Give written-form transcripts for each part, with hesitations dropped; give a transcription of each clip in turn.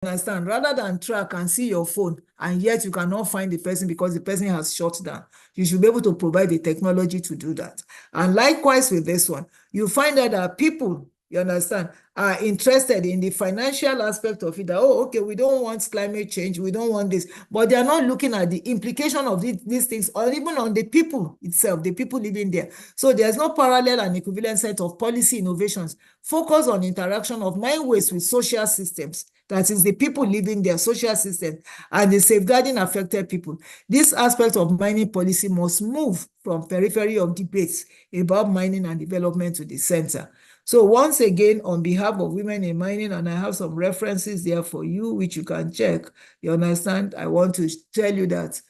understand, rather than track and see your phone, and yet you cannot find the person because the person has shut down. You should be able to provide the technology to do that. And likewise with this one, you find out that people, you understand, are interested in the financial aspect of it. That, oh, okay, we don't want climate change, we don't want this, but they are not looking at the implication of these things, or even on the people itself, the people living there. So there's no parallel and equivalent set of policy innovations focus on interaction of mine waste with social systems. That is the people living their social system and the safeguarding affected people. This aspect of mining policy must move from periphery of debates about mining and development to the center. So once again, on behalf of women in mining, and I have some references there for you, which you can check, you understand, I want to tell you that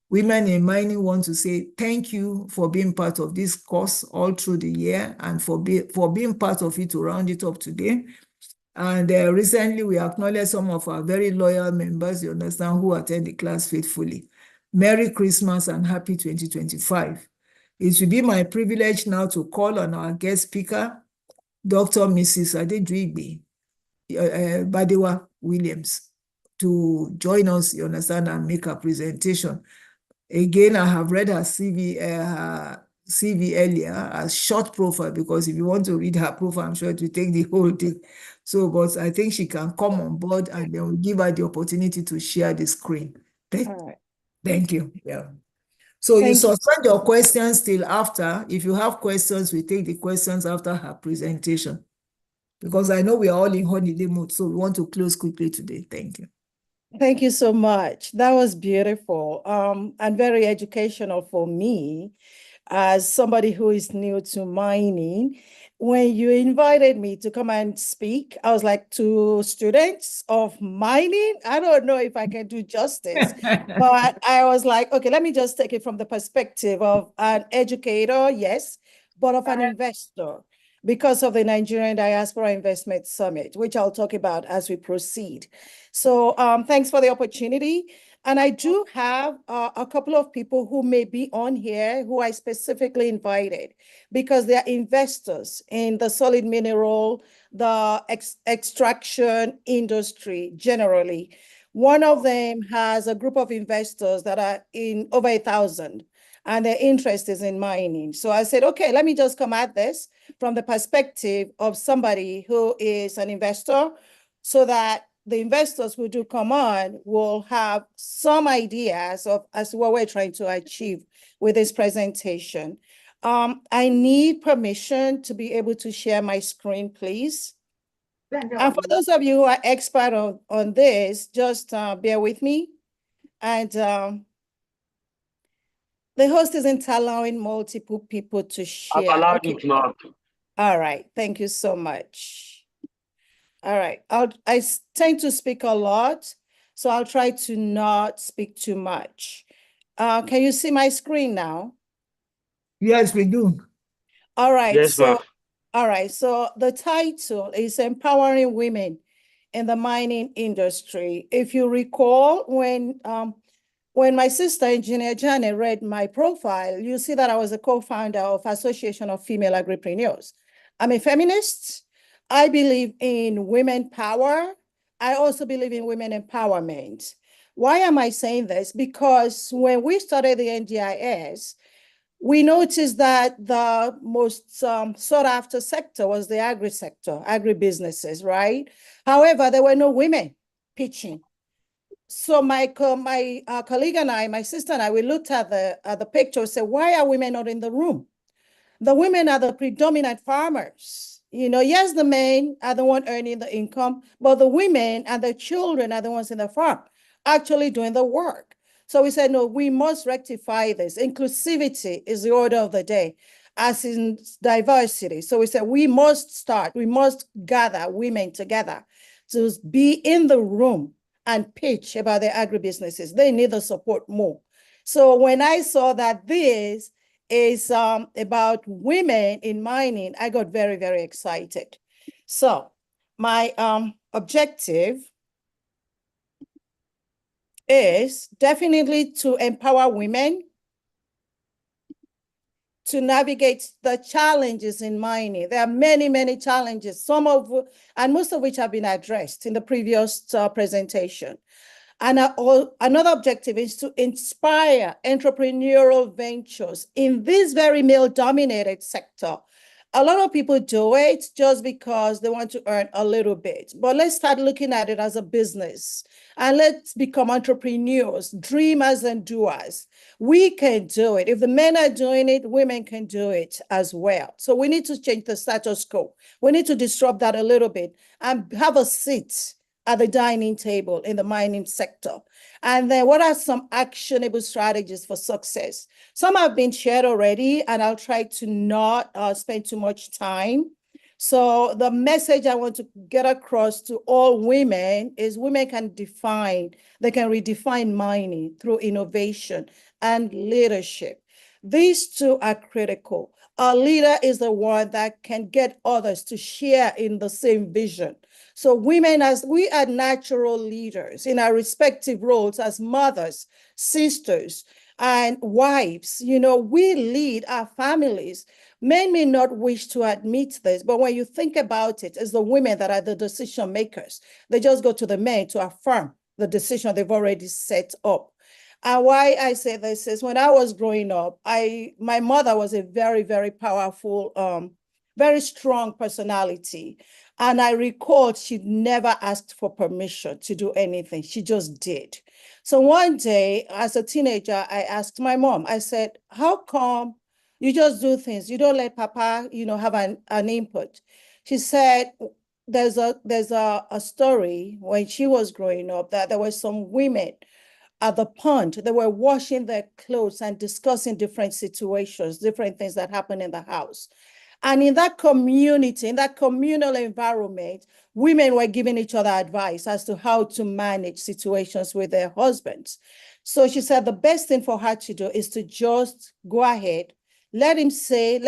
women in mining want to say thank you for being part of this course all through the year and for being part of it to round it up today. And recently, we acknowledge some of our very loyal members, you understand, who attend the class faithfully. Merry Christmas and happy 2025. It will be my privilege now to call on our guest speaker, Dr. Mrs. Adedrigbe Badewa Williams, to join us, you understand, and make a presentation. Again, I have read her CV earlier, a short profile, because if you want to read her profile, I'm sure it will take the whole thing. So, but I think she can come on board, and then we'll give her the opportunity to share the screen. Thank you. Yeah. So you suspend your questions till after. If you have questions, we take the questions after her presentation, because I know we are all in holiday mode, so we want to close quickly today. Thank you. Thank you so much. That was beautiful and very educational for me as somebody who is new to mining. When you invited me to come and speak, I was like, to students of mining, I don't know if I can do justice, but I was like, okay, let me just take it from the perspective of an educator, yes, but of an investor, because of the Nigerian Diaspora Investment Summit, which I'll talk about as we proceed. So thanks for the opportunity. And I do have a couple of people who may be on here who I specifically invited because they're investors in the solid mineral, the extraction industry generally. One of them has a group of investors that are in over 1,000, and their interest is in mining. So I said, okay, let me just come at this from the perspective of somebody who is an investor, so that the investors who do come on will have some ideas of as to what we're trying to achieve with this presentation. I need permission to be able to share my screen, please. And for those of you who are expert on this, just bear with me. And the host isn't allowing multiple people to share. I've allowed you to. All right, thank you so much. All right, I tend to speak a lot, so I'll try to not speak too much. Can you see my screen now? Yes, we do. All right, Yes, so, ma'am. all right, so the title is Empowering Women in the Mining Industry. If you recall, when my sister, Engineer Janet, read my profile, you see that I was a co-founder of Association of Female Agripreneurs. I'm a feminist. I believe in women power. I also believe in women empowerment. Why am I saying this? Because when we started the NDIS, we noticed that the most sought after sector was the agri-sector, agribusinesses, right? However, there were no women pitching. So my colleague and I, my sister and I, we looked at the picture and said, why are women not in the room? The women are the predominant farmers. You know, yes, the men are the one earning the income, but the women and the children are the ones in the farm actually doing the work. So we said, no, we must rectify this. Inclusivity is the order of the day, as in diversity. So we said, we must gather women together to be in the room and pitch about their agribusinesses. They need the support more. So when I saw that this is about women in mining, I got very, very excited. So my objective is definitely to empower women to navigate the challenges in mining. There are many, many challenges, and most of which have been addressed in the previous presentation. And another objective is to inspire entrepreneurial ventures in this very male-dominated sector. A lot of people do it just because they want to earn a little bit. But let's start looking at it as a business. And let's become entrepreneurs, dreamers and doers. We can do it. If the men are doing it, women can do it as well. So we need to change the status quo. We need to disrupt that a little bit and have a seat at the dining table in the mining sector. And then what are some actionable strategies for success? Some have been shared already, and I'll try to not spend too much time. So the message I want to get across to all women is women can redefine mining through innovation and leadership. These two are critical. A leader is the one that can get others to share in the same vision. So women, as we are natural leaders in our respective roles as mothers, sisters, and wives, we lead our families. Men may not wish to admit this, but when you think about it, it's the women that are the decision makers. They just go to the men to affirm the decision they've already set up. And why I say this is when I was growing up, my mother was a very, very powerful, very strong personality. And I recalled she'd never asked for permission to do anything. She just did. So one day, as a teenager, I asked my mom, I said, how come you just do things? You don't let Papa, have an input. She said, there's a story when she was growing up that there were some women at the pond. They were washing their clothes and discussing different situations, different things that happen in the house. And in that community, in that communal environment, women were giving each other advice as to how to manage situations with their husbands. So she said the best thing for her to do is to just go ahead, let him say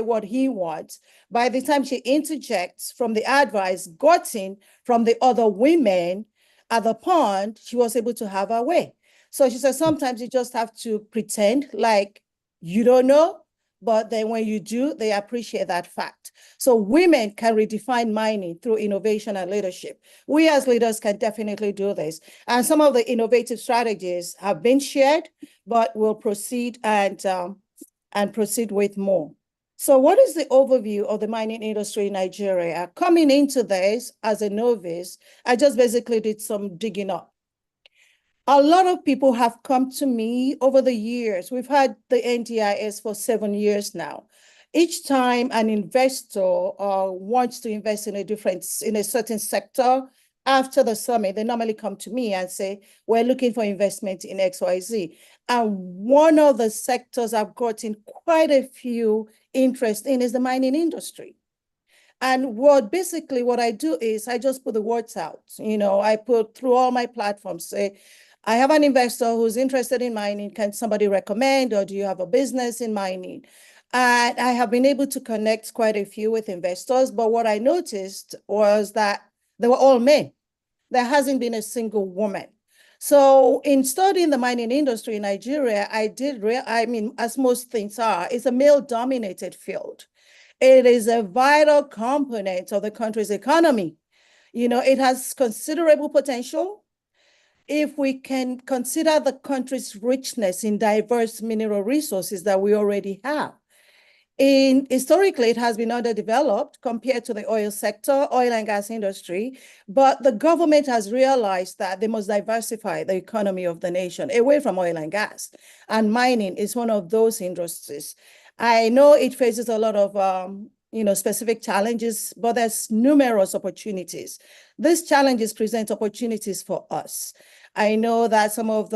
what he wants. By the time she interjects from the advice gotten from the other women at the pond, she was able to have her way. So she said, sometimes you just have to pretend like you don't know, but then when you do, they appreciate that fact. So women can redefine mining through innovation and leadership. We as leaders can definitely do this. And some of the innovative strategies have been shared, but we'll proceed and proceed with more. So what is the overview of the mining industry in Nigeria? Coming into this as a novice, I just basically did some digging up. A lot of people have come to me over the years. We've had the NDIS for 7 years now. Each time an investor wants to invest in a certain sector, after the summit, they normally come to me and say, we're looking for investment in XYZ. And one of the sectors I've gotten quite a few interest in is the mining industry. And what I do is I just put the words out. I put through all my platforms, say, I have an investor who's interested in mining. Can somebody recommend, or do you have a business in mining? And I have been able to connect quite a few with investors. But what I noticed was that they were all men. There hasn't been a single woman. So in studying the mining industry in Nigeria, as most things are, it's a male-dominated field. It is a vital component of the country's economy. It has considerable potential if we can consider the country's richness in diverse mineral resources that we already have. Historically, it has been underdeveloped compared to the oil sector, oil and gas industry, but the government has realized that they must diversify the economy of the nation away from oil and gas, and mining is one of those industries. I know it faces a lot of specific challenges, but there's numerous opportunities. These challenges present opportunities for us. I know that some of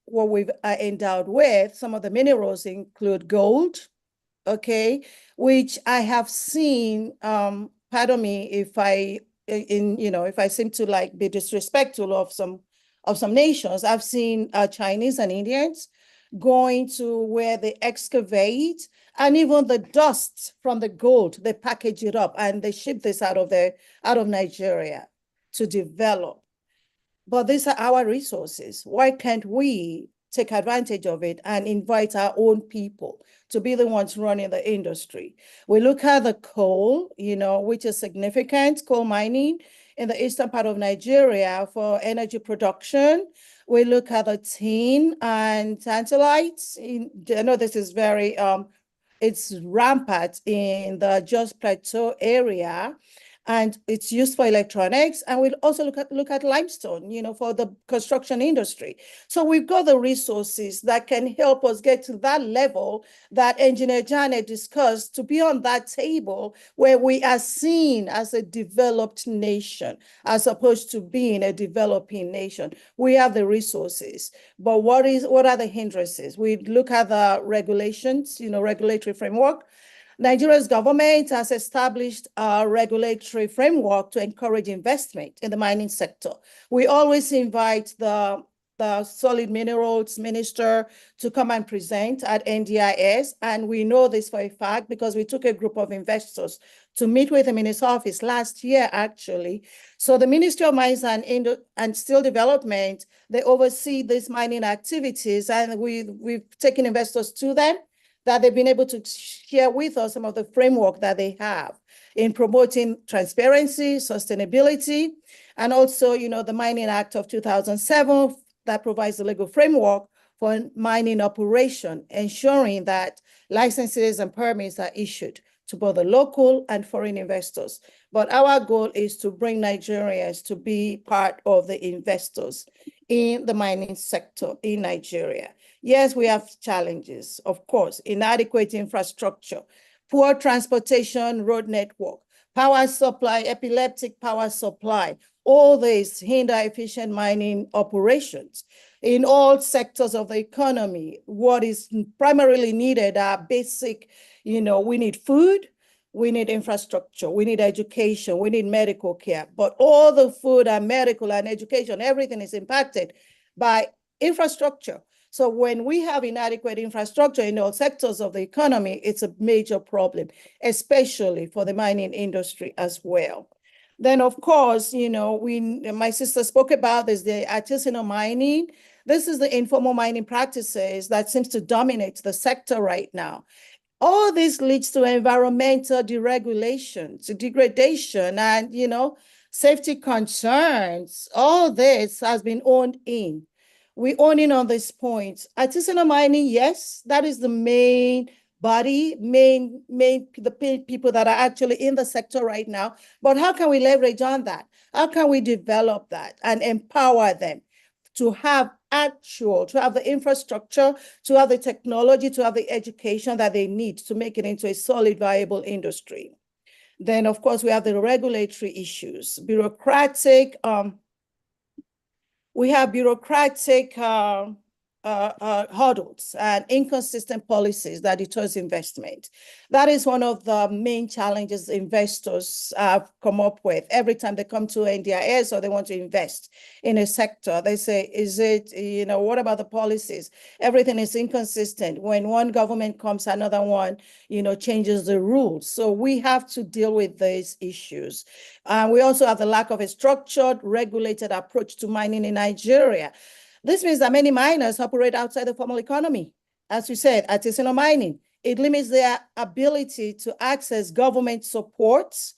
what we've endowed with, some of the minerals include gold, okay, which I have seen, pardon me if I seem to be disrespectful of some nations. I've seen Chinese and Indians going to where they excavate, and even the dust from the gold, they package it up and they ship this out of Nigeria to develop. But these are our resources. Why can't we take advantage of it and invite our own people to be the ones running the industry. We look at the coal, which is significant, coal mining in the eastern part of Nigeria for energy production. We look at the tin and tantalites. I know this is very, it's rampant in the Jos Plateau area, and it's used for electronics. And we'll also look at limestone, for the construction industry. So we've got the resources that can help us get to that level that Engineer Janet discussed, to be on that table where we are seen as a developed nation, as opposed to being a developing nation. We have the resources, but what are the hindrances? We look at the regulations, regulatory framework. Nigeria's government has established a regulatory framework to encourage investment in the mining sector. We always invite the solid minerals minister to come and present at NDIS. And we know this for a fact because we took a group of investors to meet with him in his office last year, actually. So the Ministry of Mines and Steel Development, they oversee these mining activities, and we've taken investors to them, that they've been able to share with us some of the framework that they have in promoting transparency, sustainability, and also, the Mining Act of 2007 that provides the legal framework for mining operation, ensuring that licenses and permits are issued to both the local and foreign investors. But our goal is to bring Nigerians to be part of the investors in the mining sector in Nigeria. Yes, we have challenges, of course: inadequate infrastructure, poor transportation road network, power supply, epileptic power supply. All these hinder efficient mining operations in all sectors of the economy. What is primarily needed are basic, we need food, we need infrastructure, we need education, we need medical care. But all the food and medical and education, everything is impacted by infrastructure. So when we have inadequate infrastructure in all sectors of the economy, it's a major problem, especially for the mining industry as well. Then, of course, my sister spoke about this, the artisanal mining. This is the informal mining practices that seems to dominate the sector right now. All this leads to environmental deregulation, to degradation, and, safety concerns. All this has been owned in. We own in on this point. Artisanal mining, yes, that is the main body, the people that are actually in the sector right now. But how can we leverage on that? How can we develop that and empower them to have the infrastructure, to have the technology, to have the education that they need to make it into a solid, viable industry? Then, of course, we have the regulatory issues, we have bureaucratic hurdles and inconsistent policies that deters investment. That is one of the main challenges investors have come up with. Every time they come to NDIS or they want to invest in a sector, they say, what about the policies? Everything is inconsistent. When one government comes, another one, changes the rules. So we have to deal with these issues. We also have the lack of a structured, regulated approach to mining in Nigeria. This means that many miners operate outside the formal economy. As we said, artisanal mining, it limits their ability to access government supports.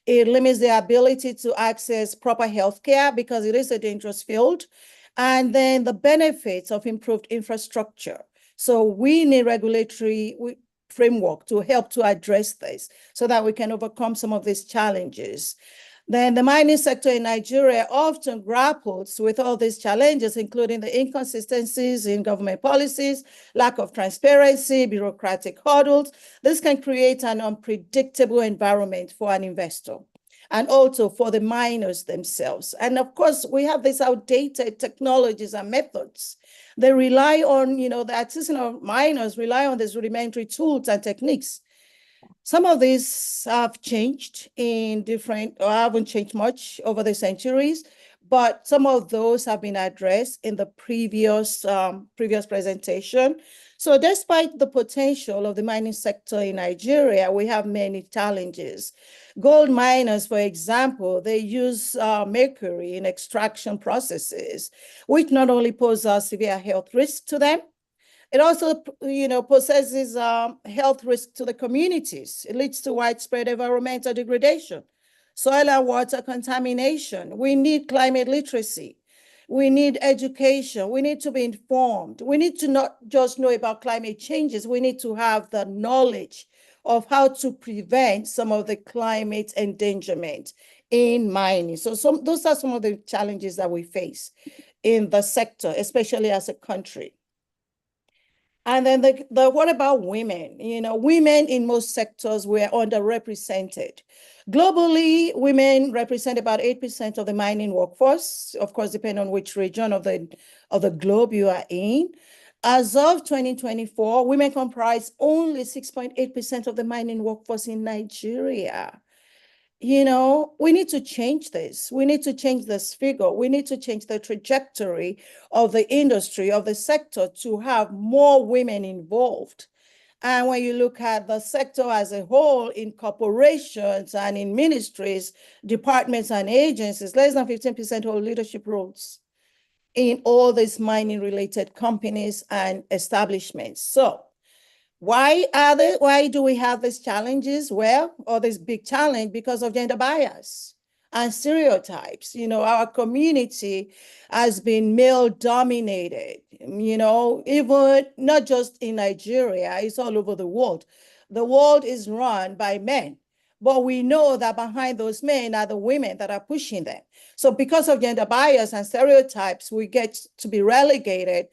It limits their ability to access proper healthcare because it is a dangerous field. And then the benefits of improved infrastructure. So we need regulatory framework to help to address this so that we can overcome some of these challenges. Then the mining sector in Nigeria often grapples with all these challenges, including the inconsistencies in government policies, lack of transparency, bureaucratic hurdles. This can create an unpredictable environment for an investor and also for the miners themselves. And of course, we have these outdated technologies and methods. They rely on, the artisanal miners rely on these rudimentary tools and techniques. Some of these have changed or haven't changed much over the centuries, but some of those have been addressed in the previous presentation. So despite the potential of the mining sector in Nigeria, we have many challenges. Gold miners, for example, they use mercury in extraction processes, which not only pose a severe health risk to them, it also, possesses health risk to the communities. It leads to widespread environmental degradation, soil and water contamination. We need climate literacy. We need education. We need to be informed. We need to not just know about climate changes. We need to have the knowledge of how to prevent some of the climate endangerment in mining. So those are some of the challenges that we face in the sector, especially as a country. And then what about women? Women in most sectors were underrepresented. Globally, women represent about 8% of the mining workforce, of course, depending on which region of the globe you are in. As of 2024, women comprise only 6.8% of the mining workforce in Nigeria. We need to change this. We need to change this figure. We need to change the trajectory of the industry, of the sector, to have more women involved. And when you look at the sector as a whole, in corporations and in ministries, departments and agencies, less than 15% hold leadership roles in all these mining-related companies and establishments. So why do we have these challenges? Well, or this big challenge, because of gender bias and stereotypes. Our community has been male dominated, even not just in Nigeria, it's all over the world. The world is run by men, but we know that behind those men are the women that are pushing them. So because of gender bias and stereotypes, we get to be relegated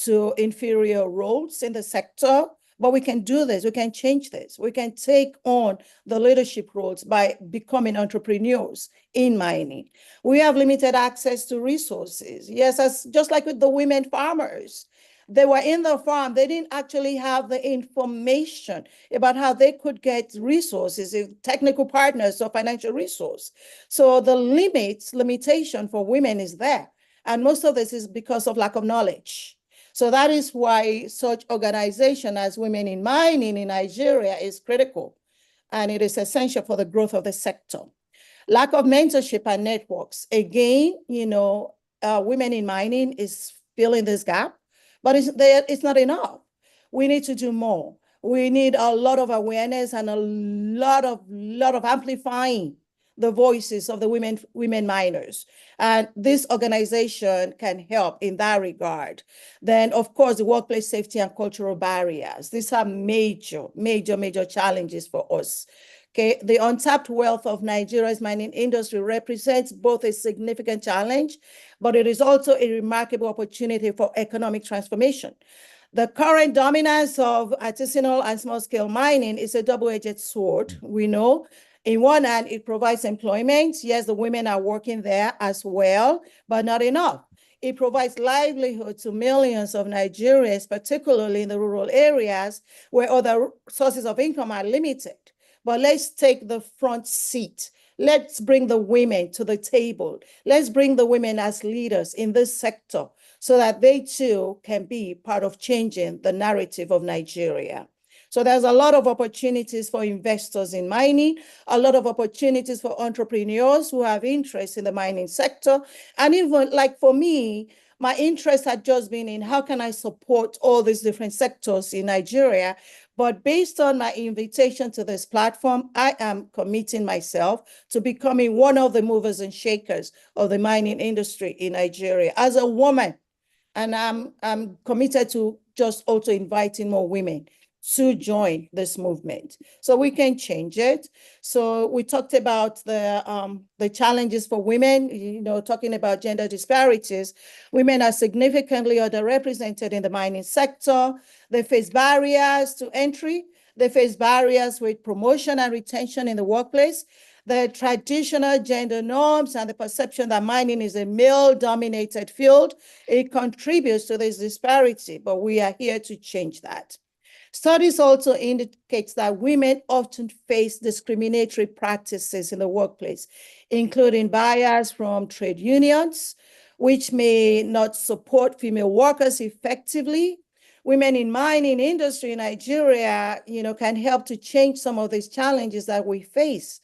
to inferior roles in the sector. But we can do this. We can change this. We can take on the leadership roles by becoming entrepreneurs in mining. We have limited access to resources. Yes, just like with the women farmers. They were in the farm. They didn't actually have the information about how they could get resources, technical partners or financial resource. So the limitation for women is there. And most of this is because of lack of knowledge. So that is why such organization as Women in Mining in Nigeria is critical, and it is essential for the growth of the sector. Lack of mentorship and networks. Again, Women in Mining is filling this gap, but it's not enough. We need to do more. We need a lot of awareness and a lot of amplifying the voices of the women miners. And this organization can help in that regard. Then, of course, the workplace safety and cultural barriers. These are major, major, major challenges for us. Okay, the untapped wealth of Nigeria's mining industry represents both a significant challenge, but it is also a remarkable opportunity for economic transformation. The current dominance of artisanal and small-scale mining is a double-edged sword, we know. In one hand, it provides employment. Yes, the women are working there as well, but not enough. It provides livelihood to millions of Nigerians, particularly in the rural areas where other sources of income are limited. But let's take the front seat. Let's bring the women to the table. Let's bring the women as leaders in this sector so that they too can be part of changing the narrative of Nigeria. So there's a lot of opportunities for investors in mining, a lot of opportunities for entrepreneurs who have interest in the mining sector. And even like for me, my interest had just been in how can I support all these different sectors in Nigeria. But based on my invitation to this platform, I am committing myself to becoming one of the movers and shakers of the mining industry in Nigeria as a woman. And I'm committed to just also inviting more women to join this movement so we can change it. So we talked about the challenges for women, talking about gender disparities. Women are significantly underrepresented in the mining sector. They face barriers to entry. They face barriers with promotion and retention in the workplace. The traditional gender norms and the perception that mining is a male-dominated field, it contributes to this disparity, but we are here to change that. Studies also indicate that women often face discriminatory practices in the workplace, including bias from trade unions, which may not support female workers effectively. Women in mining industry in Nigeria, can help to change some of these challenges that we face,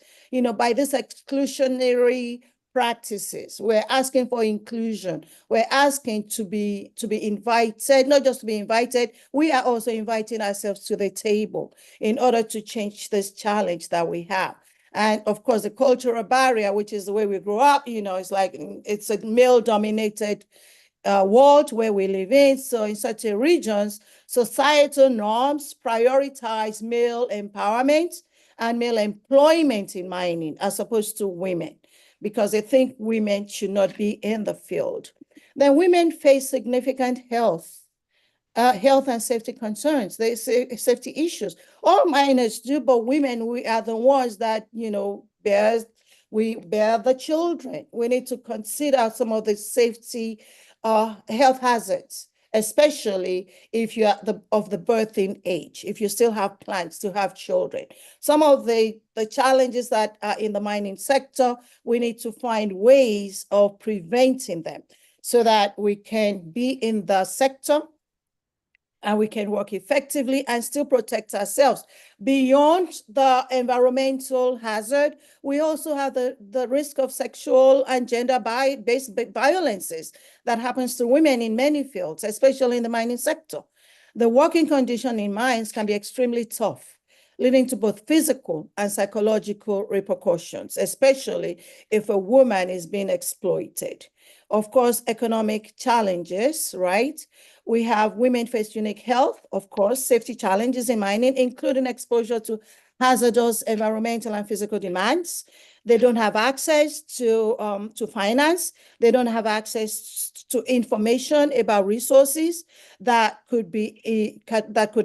by this exclusionary practices. We're asking for inclusion. We're asking to be invited, not just to be invited. We are also inviting ourselves to the table in order to change this challenge that we have. And of course, the cultural barrier, which is the way we grew up, it's like it's a male-dominated world where we live in. So in certain regions, societal norms prioritize male empowerment and male employment in mining as opposed to women, because they think women should not be in the field. Then women face significant health and safety concerns, they say safety issues. All miners do, but women, we are the ones that, we bear the children. We need to consider some of the safety health hazards, especially if you're of the birthing age, if you still have plans to have children. Some of the challenges that are in the mining sector, we need to find ways of preventing them so that we can be in the sector and we can work effectively and still protect ourselves. Beyond the environmental hazard, we also have the risk of sexual and gender-based violences that happens to women in many fields, especially in the mining sector. The working condition in mines can be extremely tough, leading to both physical and psychological repercussions, especially if a woman is being exploited. Of course, economic challenges, right? We have women face unique health, of course, safety challenges in mining, including exposure to hazardous environmental and physical demands. They don't have access to finance. They don't have access to information about resources that could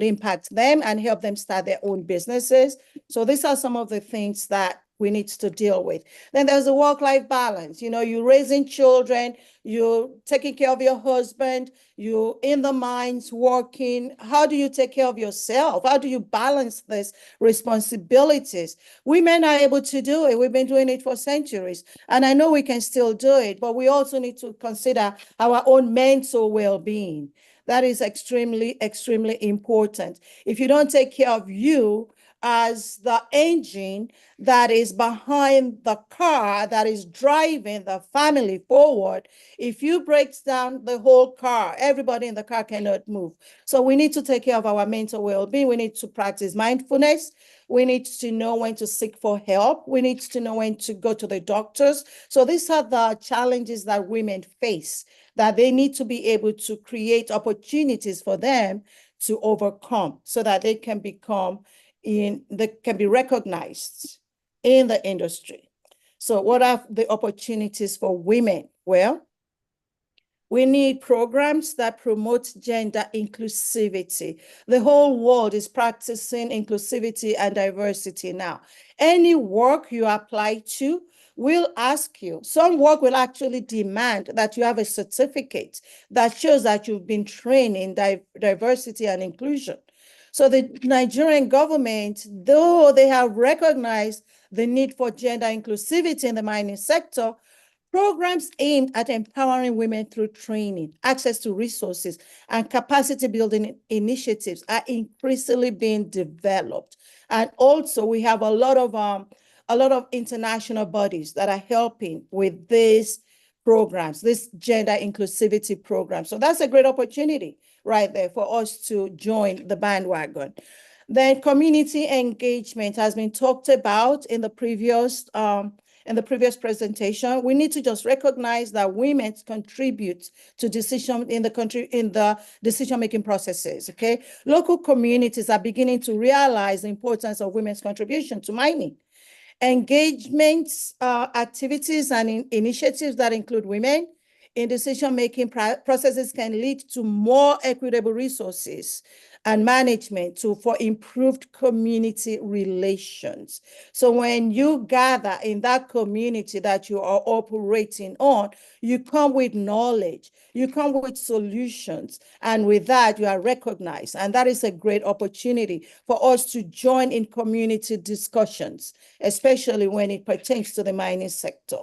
impact them and help them start their own businesses. So these are some of the things that we need to deal with. Then there's a work-life balance. You're raising children, you're taking care of your husband, you're in the mines working. How do you take care of yourself? How do you balance these responsibilities? Women are able to do it. We've been doing it for centuries. And I know we can still do it, but we also need to consider our own mental well-being. That is extremely, extremely important. If you don't take care of you as the engine that is behind the car that is driving the family forward, if you break down the whole car, everybody in the car cannot move. So we need to take care of our mental well-being. We need to practice mindfulness. We need to know when to seek for help. We need to know when to go to the doctors. So these are the challenges that women face, that they need to be able to create opportunities for them to overcome so that they can be recognized in the industry. So what are the opportunities for women? Well, we need programs that promote gender inclusivity. The whole world is practicing inclusivity and diversity now. Any work you apply to will ask you, some work will actually demand that you have a certificate that shows that you've been trained in diversity and inclusion. So the Nigerian government, though they have recognized the need for gender inclusivity in the mining sector, programs aimed at empowering women through training, access to resources, and capacity building initiatives are increasingly being developed. And also we have a lot of international bodies that are helping with these programs, this gender inclusivity program. So that's a great opportunity right there for us to join the bandwagon. Then community engagement has been talked about in the previous presentation. We need to just recognize that women contribute to the decision-making processes, okay? Local communities are beginning to realize the importance of women's contribution to mining. Engagements, activities, and initiatives that include women in decision-making processes can lead to more equitable resources and management for improved community relations. So when you gather in that community that you are operating on, you come with knowledge, you come with solutions, and with that, you are recognized. And that is a great opportunity for us to join in community discussions, especially when it pertains to the mining sector.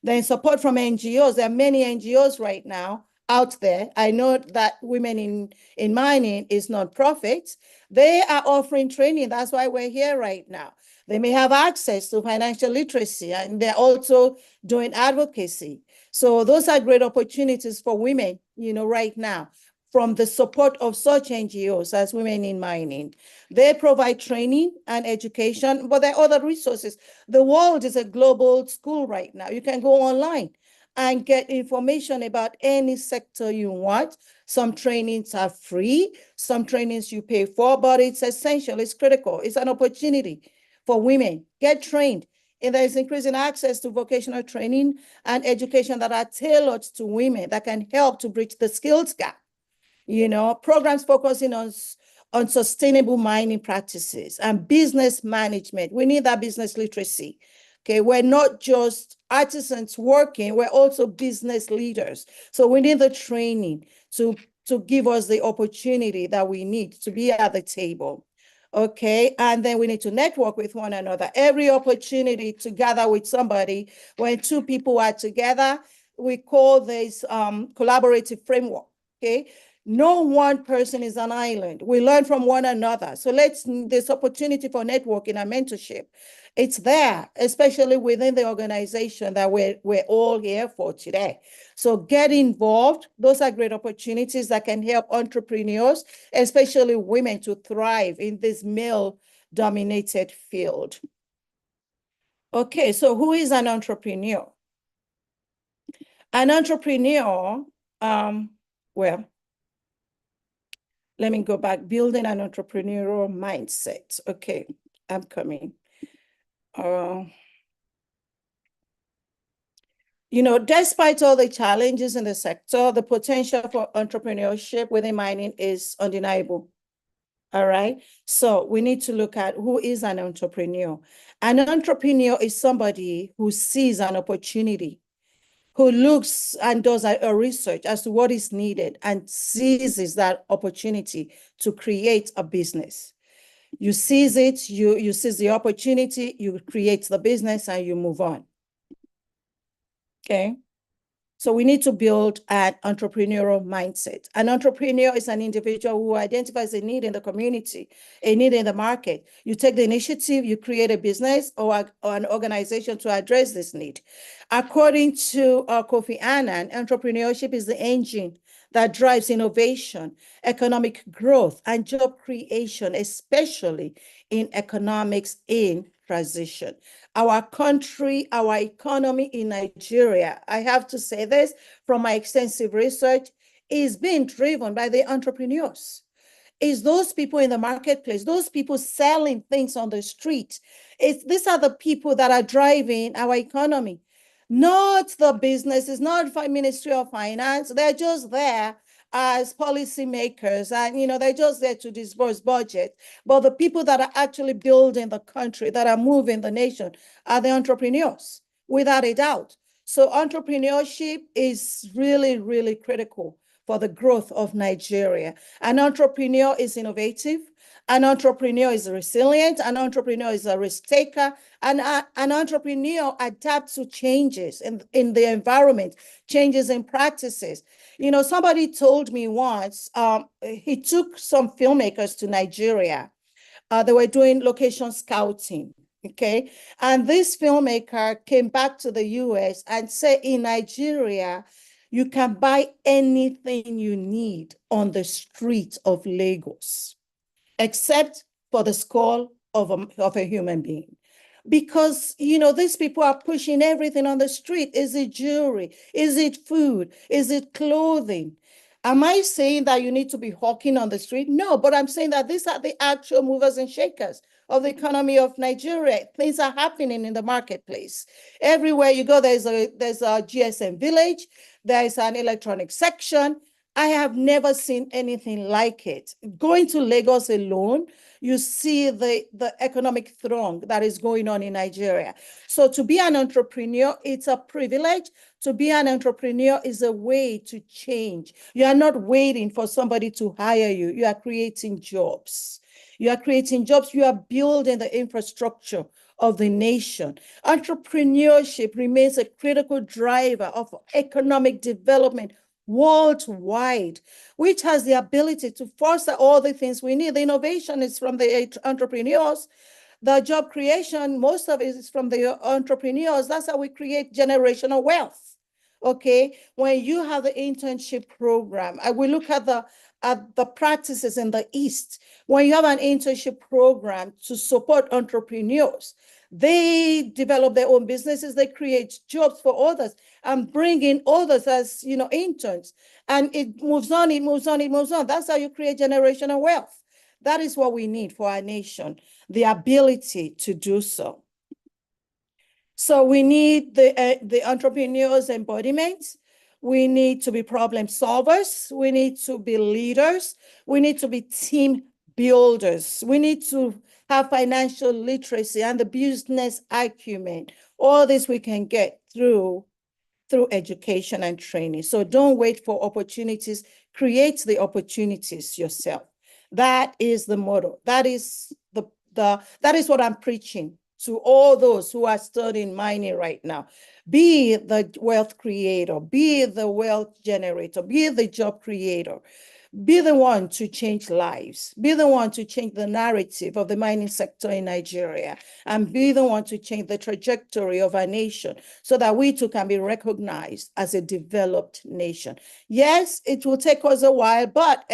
Then support from NGOs. There are many NGOs right now out there. I know that Women in Mining is nonprofit. They are offering training. That's why we're here right now. They may have access to financial literacy, and they're also doing advocacy. So those are great opportunities for women, right now, from the support of such NGOs as Women in Mining. They provide training and education, but there are other resources. The world is a global school right now. You can go online and get information about any sector you want. Some trainings are free, some trainings you pay for, but it's essential, it's critical, it's an opportunity for women. Get trained. And there is increasing access to vocational training and education that are tailored to women that can help to bridge the skills gap. Programs focusing on sustainable mining practices and business management. We need that business literacy. Okay, we're not just artisans working, we're also business leaders. So we need the training to give us the opportunity that we need to be at the table. Okay, and then we need to network with one another. Every opportunity to gather with somebody, when two people are together, we call this collaborative framework. Okay, no one person is an island. We learn from one another. So this opportunity for networking and mentorship, it's there, especially within the organization that we're all here for today. So get involved. Those are great opportunities that can help entrepreneurs, especially women, to thrive in this male-dominated field. Okay, so who is an entrepreneur? An entrepreneur, well, let me go back. Building an entrepreneurial mindset. Okay, I'm coming. Despite all the challenges in the sector, the potential for entrepreneurship within mining is undeniable. All right. So we need to look at who is an entrepreneur. An entrepreneur is somebody who sees an opportunity, who looks and does a research as to what is needed and seizes that opportunity to create a business. You seize it, you seize the opportunity, you create the business, and you move on. Okay. So we need to build an entrepreneurial mindset. An entrepreneur is an individual who identifies a need in the community, a need in the market. You take the initiative, you create a business or an organization to address this need. According to Kofi Annan, entrepreneurship is the engine that drives innovation, economic growth, and job creation, especially in economics in transition. Our country, our economy in Nigeria, I have to say this from my extensive research, is being driven by the entrepreneurs. It's those people in the marketplace, those people selling things on the street. These are the people that are driving our economy, not the businesses, not Ministry of Finance. They're just there as policymakers, and they're just there to disburse budget. But the people that are actually building the country, that are moving the nation, are the entrepreneurs, without a doubt. So entrepreneurship is really, really critical for the growth of Nigeria. An entrepreneur is innovative. An entrepreneur is resilient. An entrepreneur is a risk taker. And an entrepreneur adapts to changes in the environment, changes in practices. Somebody told me once, he took some filmmakers to Nigeria. They were doing location scouting. Okay. And this filmmaker came back to the US and said, in Nigeria, you can buy anything you need on the street of Lagos, except for the skull of a human being. Because, these people are pushing everything on the street. Is it jewelry? Is it food? Is it clothing? Am I saying that you need to be hawking on the street? No, but I'm saying that these are the actual movers and shakers of the economy of Nigeria. Things are happening in the marketplace. Everywhere you go, there's a GSM village, there's an electronic section, I have never seen anything like it. Going to Lagos alone, you see the economic throng that is going on in Nigeria. So to be an entrepreneur, it's a privilege. To be an entrepreneur is a way to change. You are not waiting for somebody to hire you. You are creating jobs. You are creating jobs. You are building the infrastructure of the nation. Entrepreneurship remains a critical driver of economic development worldwide, which has the ability to foster all the things we need. The innovation is from the entrepreneurs. The job creation, most of it is from the entrepreneurs. That's how we create generational wealth. Okay, when you have the internship program, I will look at the practices in the East. When you have an internship program to support entrepreneurs, they develop their own businesses, they create jobs for others and bring in others as interns. And it moves on, it moves on, it moves on. That's how you create generational wealth. That is what we need for our nation, the ability to do so. So we need the entrepreneurs' embodiment. We need to be problem solvers. We need to be leaders. We need to be team builders. We need to have financial literacy and the business acumen. All this we can get through education and training. So don't wait for opportunities. Create the opportunities yourself. That is the motto. That is that is what I'm preaching to all those who are studying mining right now. Be the wealth creator, be the wealth generator, be the job creator. Be the one to change lives. Be the one to change the narrative of the mining sector in Nigeria, and be the one to change the trajectory of our nation so that we too can be recognized as a developed nation. Yes, it will take us a while, but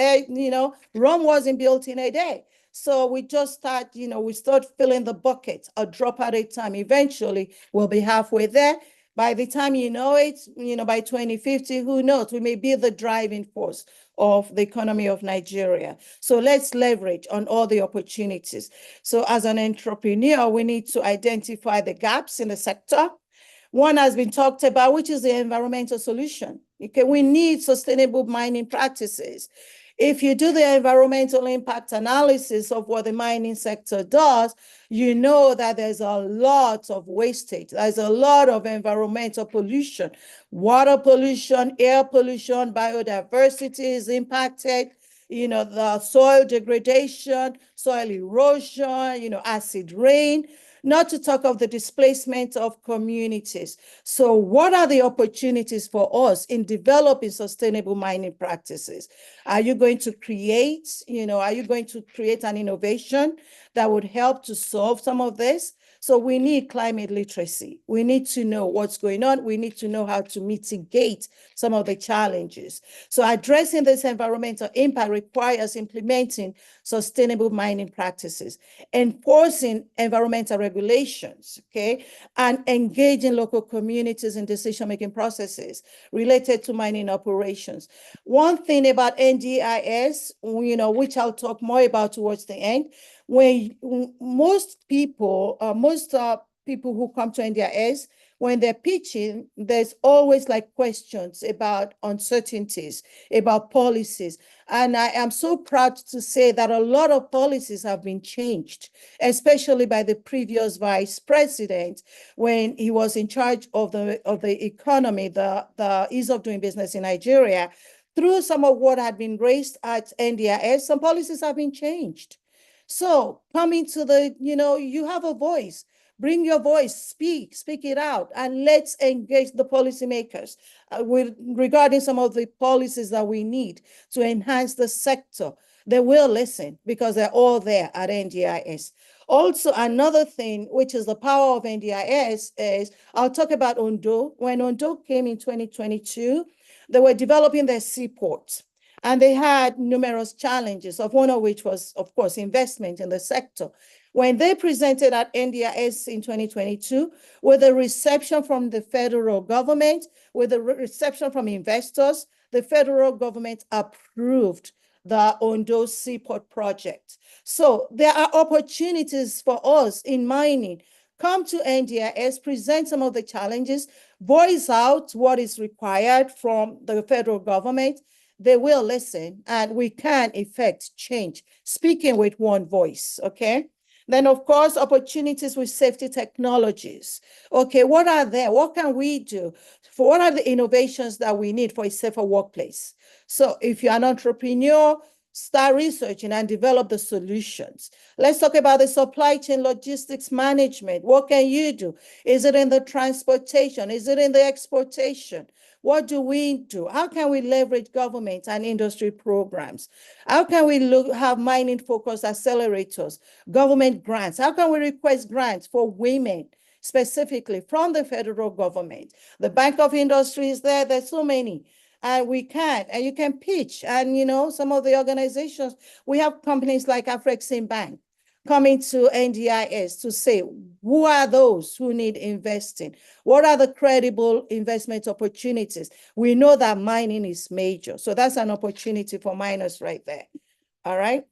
Rome wasn't built in a day. So we just start, we start filling the bucket a drop at a time. Eventually, we'll be halfway there. By the time you know it, by 2050, who knows? We may be the driving force of the economy of Nigeria. So let's leverage on all the opportunities. So as an entrepreneur, we need to identify the gaps in the sector. One has been talked about, which is the environmental solution. Okay, we need sustainable mining practices. If you do the environmental impact analysis of what the mining sector does, you know that there's a lot of wastage. There's a lot of environmental pollution, water pollution, air pollution, biodiversity is impacted, the soil degradation, soil erosion, acid rain, not to talk of the displacement of communities. So what are the opportunities for us in developing sustainable mining practices? Are you going to create, are you going to create an innovation that would help to solve some of this? So we need climate literacy. We need to know what's going on. We need to know how to mitigate some of the challenges. So addressing this environmental impact requires implementing sustainable mining practices, enforcing environmental regulations, okay, and engaging local communities in decision-making processes related to mining operations. One thing about NDIS, which I'll talk more about towards the end, when most people who come to NDIS, when they're pitching, there's always like questions about uncertainties, about policies. And I am so proud to say that a lot of policies have been changed, especially by the previous vice president when he was in charge of the economy, the ease of doing business in Nigeria. Through some of what had been raised at NDIS, some policies have been changed. So coming to you have a voice. Bring your voice, speak it out, and let's engage the policymakers regarding some of the policies that we need to enhance the sector. They will listen because they're all there at NDIS. Also, another thing, which is the power of NDIS, is I'll talk about Ondo. When Ondo came in 2022, they were developing their seaport. And they had numerous challenges, of one of which was, of course, investment in the sector. When they presented at NDIS in 2022, with a reception from the federal government, with a reception from investors, the federal government approved the Ondo Seaport project. So there are opportunities for us in mining. Come to NDIS, present some of the challenges, voice out what is required from the federal government, they will listen, and we can effect change, speaking with one voice, okay? Then, of course, opportunities with safety technologies. Okay, what are there? What can we do? For what are the innovations that we need for a safer workplace? So if you're an entrepreneur, start researching and develop the solutions. Let's talk about the supply chain logistics management. What can you do? Is it in the transportation? Is it in the exportation? What do we do? How can we leverage government and industry programs? How can we have mining focused accelerators, government grants? How can we request grants for women specifically from the federal government? The Bank of Industry is there. There's so many. And we can, and you can pitch. And, some of the organizations, we have companies like Afrexim Bank coming to NDIS to say, who are those who need investing? What are the credible investment opportunities? We know that mining is major. So that's an opportunity for miners right there. All right.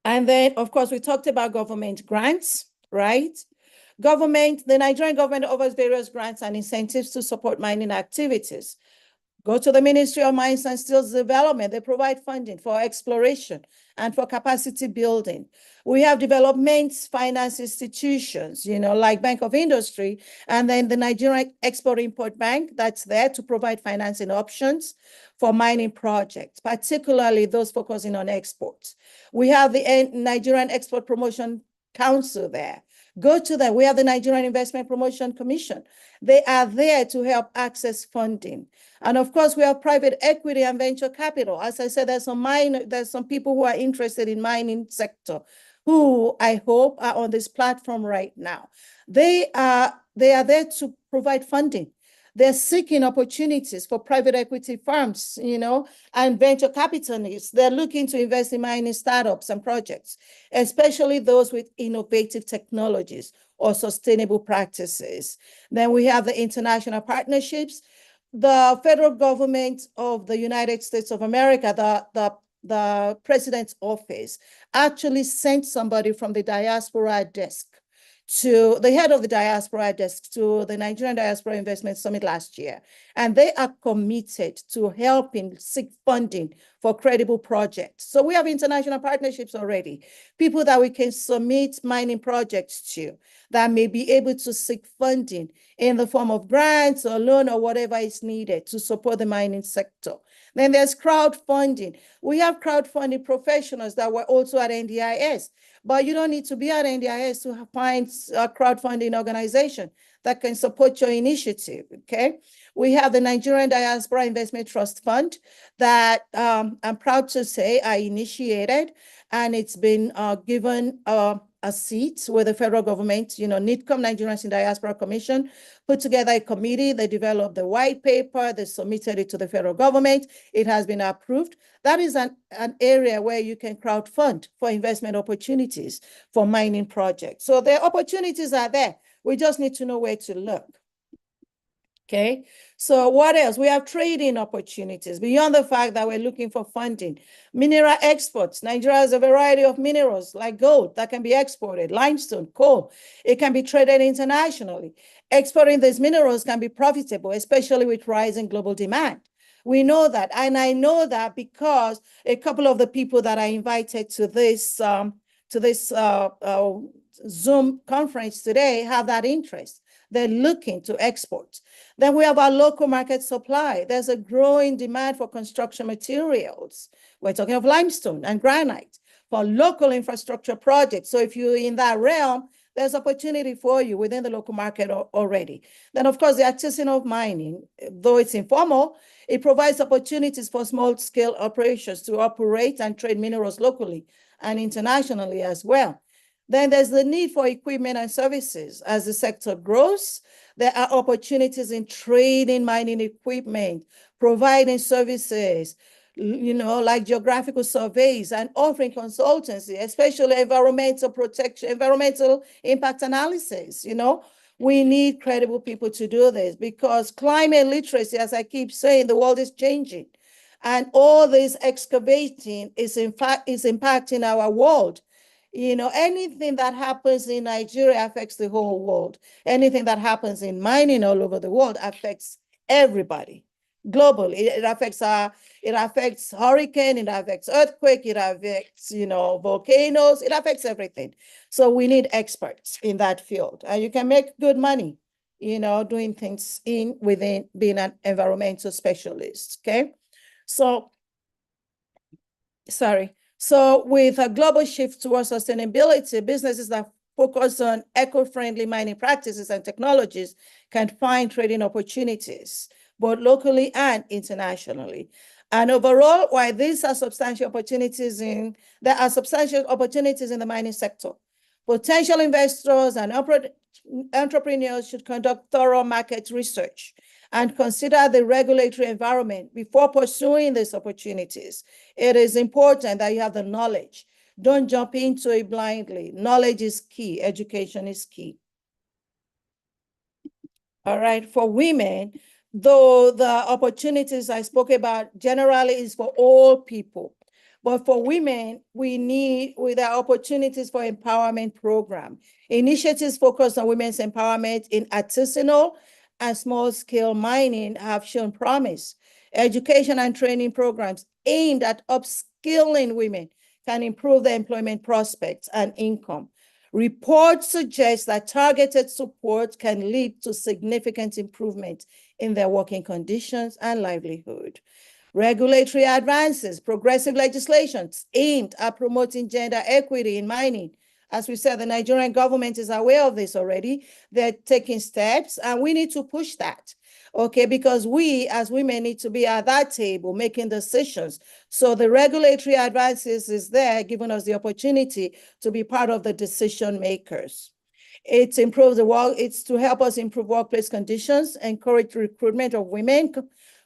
And then, of course, we talked about government grants, right? The Nigerian government offers various grants and incentives to support mining activities. Go to the Ministry of Mines and Steels Development. They provide funding for exploration and for capacity building. We have development finance institutions, like Bank of Industry, and then the Nigerian Export-Import Bank that's there to provide financing options for mining projects, particularly those focusing on exports. We have the Nigerian Export Promotion Council there. Go to them. We have the Nigerian Investment Promotion Commission. They are there to help access funding. And of course, we have private equity and venture capital. As I said, there's some people who are interested in mining sector who I hope are on this platform right now. They are there to provide funding. They're seeking opportunities for private equity firms, and venture capitalists. They're looking to invest in mining startups and projects, especially those with innovative technologies or sustainable practices. Then we have the international partnerships. The federal government of the United States of America, the president's office, actually sent somebody from the diaspora desk to the head of the diaspora desk to the Nigerian Diaspora Investment Summit last year. And they are committed to helping seek funding for credible projects. So we have international partnerships already, people that we can submit mining projects to that may be able to seek funding in the form of grants or loan or whatever is needed to support the mining sector. Then there's crowdfunding. We have crowdfunding professionals that were also at NDIS, but you don't need to be at NDIS to find a crowdfunding organization that can support your initiative, okay? We have the Nigerian Diaspora Investment Trust Fund that I'm proud to say I initiated, and it's been given a seat with the federal government, NIDCOM, Nigerians in Diaspora Commission, put together a committee. They developed the white paper. They submitted it to the federal government. It has been approved. That is an area where you can crowdfund for investment opportunities for mining projects. So the opportunities are there. We just need to know where to look. Okay, so what else? We have trading opportunities beyond the fact that we're looking for funding. Mineral exports. Nigeria has a variety of minerals like gold that can be exported, limestone, coal. It can be traded internationally. Exporting these minerals can be profitable, especially with rising global demand. We know that, and I know that because a couple of the people that I invited to this Zoom conference today have that interest. They're looking to export. Then we have our local market supply. There's a growing demand for construction materials. We're talking of limestone and granite for local infrastructure projects. So if you're in that realm, there's opportunity for you within the local market already. Then, of course, the artisanal mining, though it's informal, it provides opportunities for small-scale operations to operate and trade minerals locally and internationally as well. Then there's the need for equipment and services. As the sector grows, there are opportunities in trading mining equipment, providing services, like geographical surveys and offering consultancy, especially environmental protection, environmental impact analysis. We need credible people to do this because climate literacy, as I keep saying, the world is changing. And all this excavating is impacting our world. Anything that happens in Nigeria affects the whole world. Anything that happens in mining all over the world affects everybody. globally. It affects hurricane, it affects earthquake, it affects, volcanoes, it affects everything. So we need experts in that field, and you can make good money, doing things within being an environmental specialist. Okay. So, sorry. So with a global shift towards sustainability, businesses that focus on eco-friendly mining practices and technologies can find trading opportunities, both locally and internationally. And overall, while there are substantial opportunities in the mining sector, potential investors and entrepreneurs should conduct thorough market research and consider the regulatory environment before pursuing these opportunities. It is important that you have the knowledge. Don't jump into it blindly. Knowledge is key. Education is key. All right. For women, though the opportunities I spoke about generally is for all people. But for women, with our opportunities for empowerment program. Initiatives focused on women's empowerment in artisanal and small-scale mining have shown promise. Education and training programs aimed at upskilling women can improve their employment prospects and income. Reports suggest that targeted support can lead to significant improvement in their working conditions and livelihood. Regulatory advances, progressive legislations aimed at promoting gender equity in mining. As we said, the Nigerian government is aware of this already. They're taking steps, and we need to push that, okay? Because we, as women, need to be at that table making decisions. So the regulatory advances is there, giving us the opportunity to be part of the decision makers. It's to help us improve workplace conditions, encourage recruitment of women.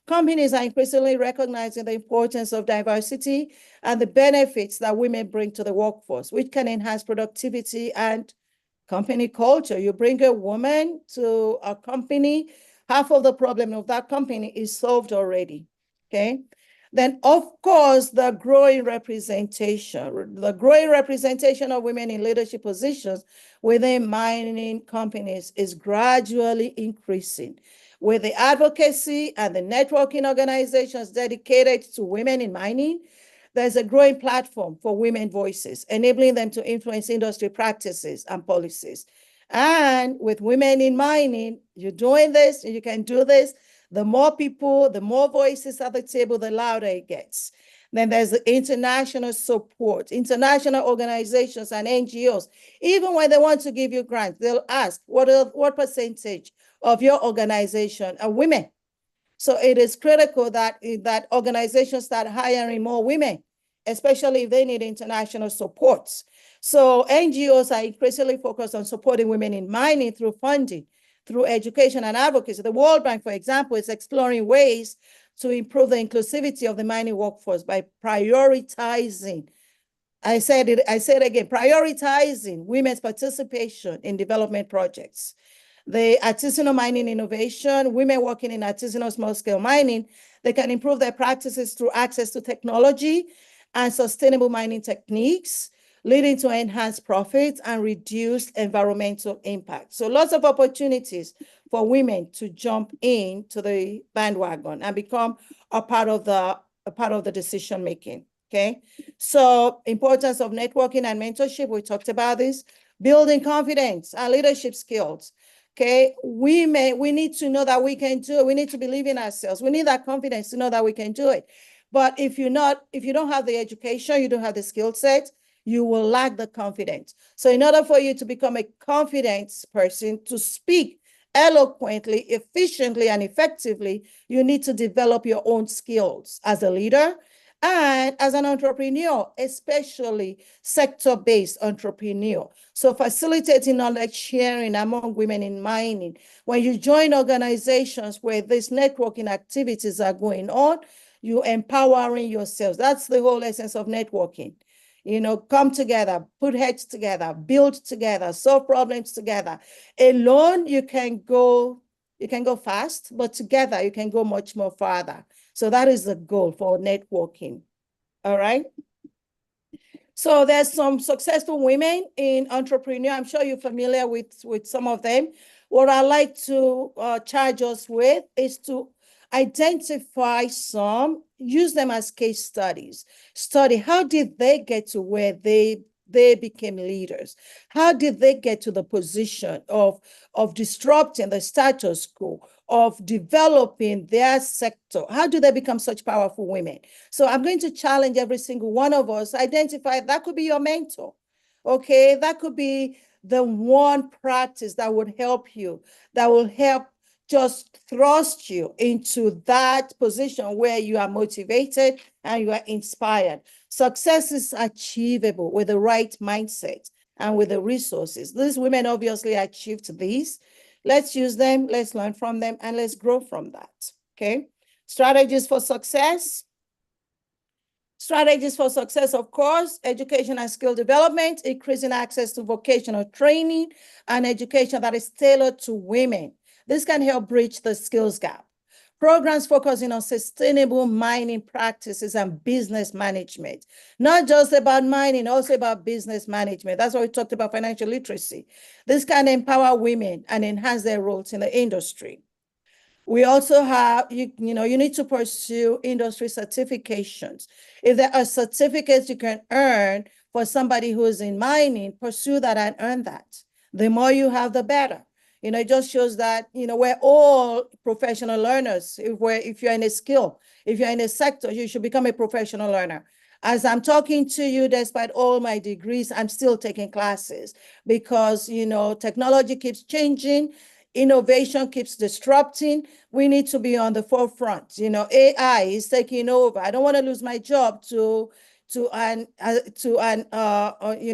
Companies are increasingly recognizing the importance of diversity and the benefits that women bring to the workforce, which can enhance productivity and company culture. You bring a woman to a company, half of the problem of that company is solved already, okay? Then, of course, the growing representation of women in leadership positions within mining companies is gradually increasing. With the advocacy and the networking organizations dedicated to women in mining, there's a growing platform for women voices, enabling them to influence industry practices and policies. And with women in mining, you're doing this, you can do this. The more people, the more voices at the table, the louder it gets. Then there's the international support, international organizations and NGOs. Even when they want to give you grants, they'll ask, what percentage of your organization are women? So it is critical that organizations start hiring more women, especially if they need international support. So NGOs are increasingly focused on supporting women in mining through funding, through education and advocacy. The World Bank, for example, is exploring ways to improve the inclusivity of the mining workforce by prioritizing, I said it again, prioritizing women's participation in development projects. The artisanal mining innovation, women working in artisanal small-scale mining, they can improve their practices through access to technology and sustainable mining techniques, leading to enhanced profits and reduced environmental impact. So lots of opportunities for women to jump into the bandwagon and become a part of the decision making. Okay, so importance of networking and mentorship, we talked about this. Building confidence and leadership skills. Okay, we need to know that we can do it. We need to believe in ourselves. We need that confidence to know that we can do it. But if you don't have the education, you don't have the skill set, you will lack the confidence. So in order for you to become a confident person, to speak eloquently, efficiently, and effectively, you need to develop your own skills as a leader and as an entrepreneur, especially sector-based entrepreneur. So facilitating knowledge sharing among women in mining. When you join organizations where these networking activities are going on, you're empowering yourselves. That's the whole essence of networking. Come together, put heads together, build together, solve problems together. Alone, you can go fast, but together you can go much more farther. So that is the goal for networking. All right. So there's some successful women in entrepreneur. I'm sure you're familiar with some of them. What I like to charge us with is to identify some, use them as case studies. Study how did they get to where they became leaders? How did they get to the position of disrupting the status quo, of developing their sector? How do they become such powerful women? So I'm going to challenge every single one of us. Identify that could be your mentor. Okay, that could be the one practice that would help you, that will help just thrust you into that position where you are motivated and you are inspired. Success is achievable with the right mindset and with the resources. These women obviously achieved these. Let's use them, let's learn from them, and let's grow from that. Okay. Strategies for success. Strategies for success, of course, education and skill development, increasing access to vocational training and education that is tailored to women. This can help bridge the skills gap. Programs focusing on sustainable mining practices and business management. Not just about mining, also about business management. That's why we talked about financial literacy. This can empower women and enhance their roles in the industry. We also have, you need to pursue industry certifications. If there are certificates you can earn for somebody who is in mining, pursue that and earn that. The more you have, the better. It just shows that, we're all professional learners. If you're in a skill, if you're in a sector, you should become a professional learner. As I'm talking to you, despite all my degrees, I'm still taking classes because, technology keeps changing. Innovation keeps disrupting. We need to be on the forefront. AI is taking over. I don't want to lose my job to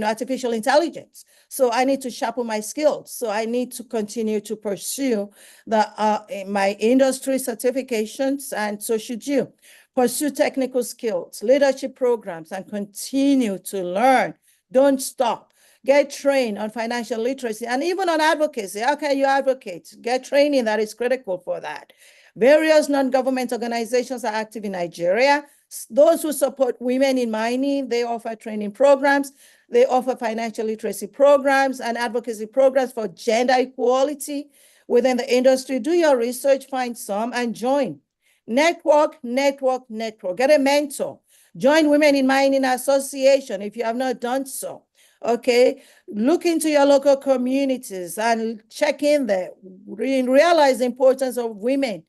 artificial intelligence. So I need to sharpen my skills. So I need to continue to pursue my industry certifications, and so should you. Pursue technical skills, leadership programs, and continue to learn. Don't stop. Get trained on financial literacy and even on advocacy. How can you advocate? Get training that is critical for that. Various non-government organizations are active in Nigeria. Those who support women in mining, they offer training programs. They offer financial literacy programs and advocacy programs for gender equality within the industry. Do your research, find some, and join. Network. Get a mentor. Join Women in Mining Association if you have not done so. Okay, look into your local communities and check in there. Realize the importance of women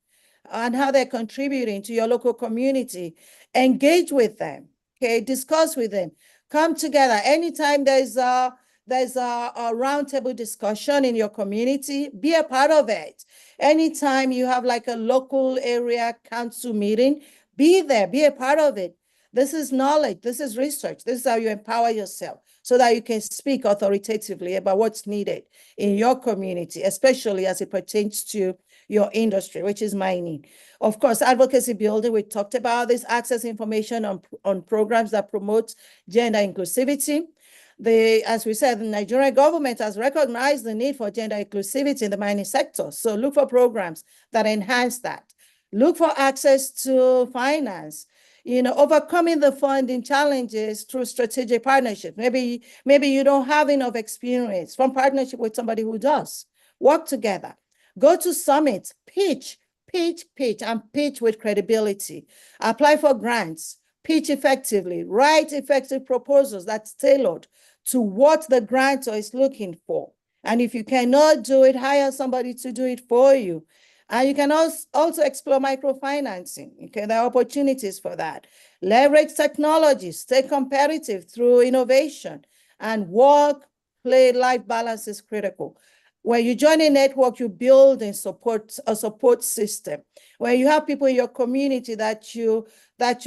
and how they're contributing to your local community. Engage with them. Okay, discuss with them. Come together. Anytime there's a roundtable discussion in your community, be a part of it. Anytime you have like a local area council meeting, be there, be a part of it. This is knowledge, this is research, this is how you empower yourself so that you can speak authoritatively about what's needed in your community, especially as it pertains to your industry, which is mining. Of course, advocacy building, we talked about this, access information on programs that promote gender inclusivity. As we said, the Nigerian government has recognized the need for gender inclusivity in the mining sector. So look for programs that enhance that. Look for access to finance. Overcoming the funding challenges through strategic partnership. Maybe you don't have enough experience from partnership with somebody who does. Work together. Go to summits, pitch, and pitch with credibility. Apply for grants, pitch effectively, write effective proposals that's tailored to what the grantor is looking for. And if you cannot do it, hire somebody to do it for you. And you can also explore microfinancing. Okay, there are opportunities for that. Leverage technology, stay competitive through innovation, and work-play-life balance is critical. When you join a network, you build a support system. When you have people in your community that you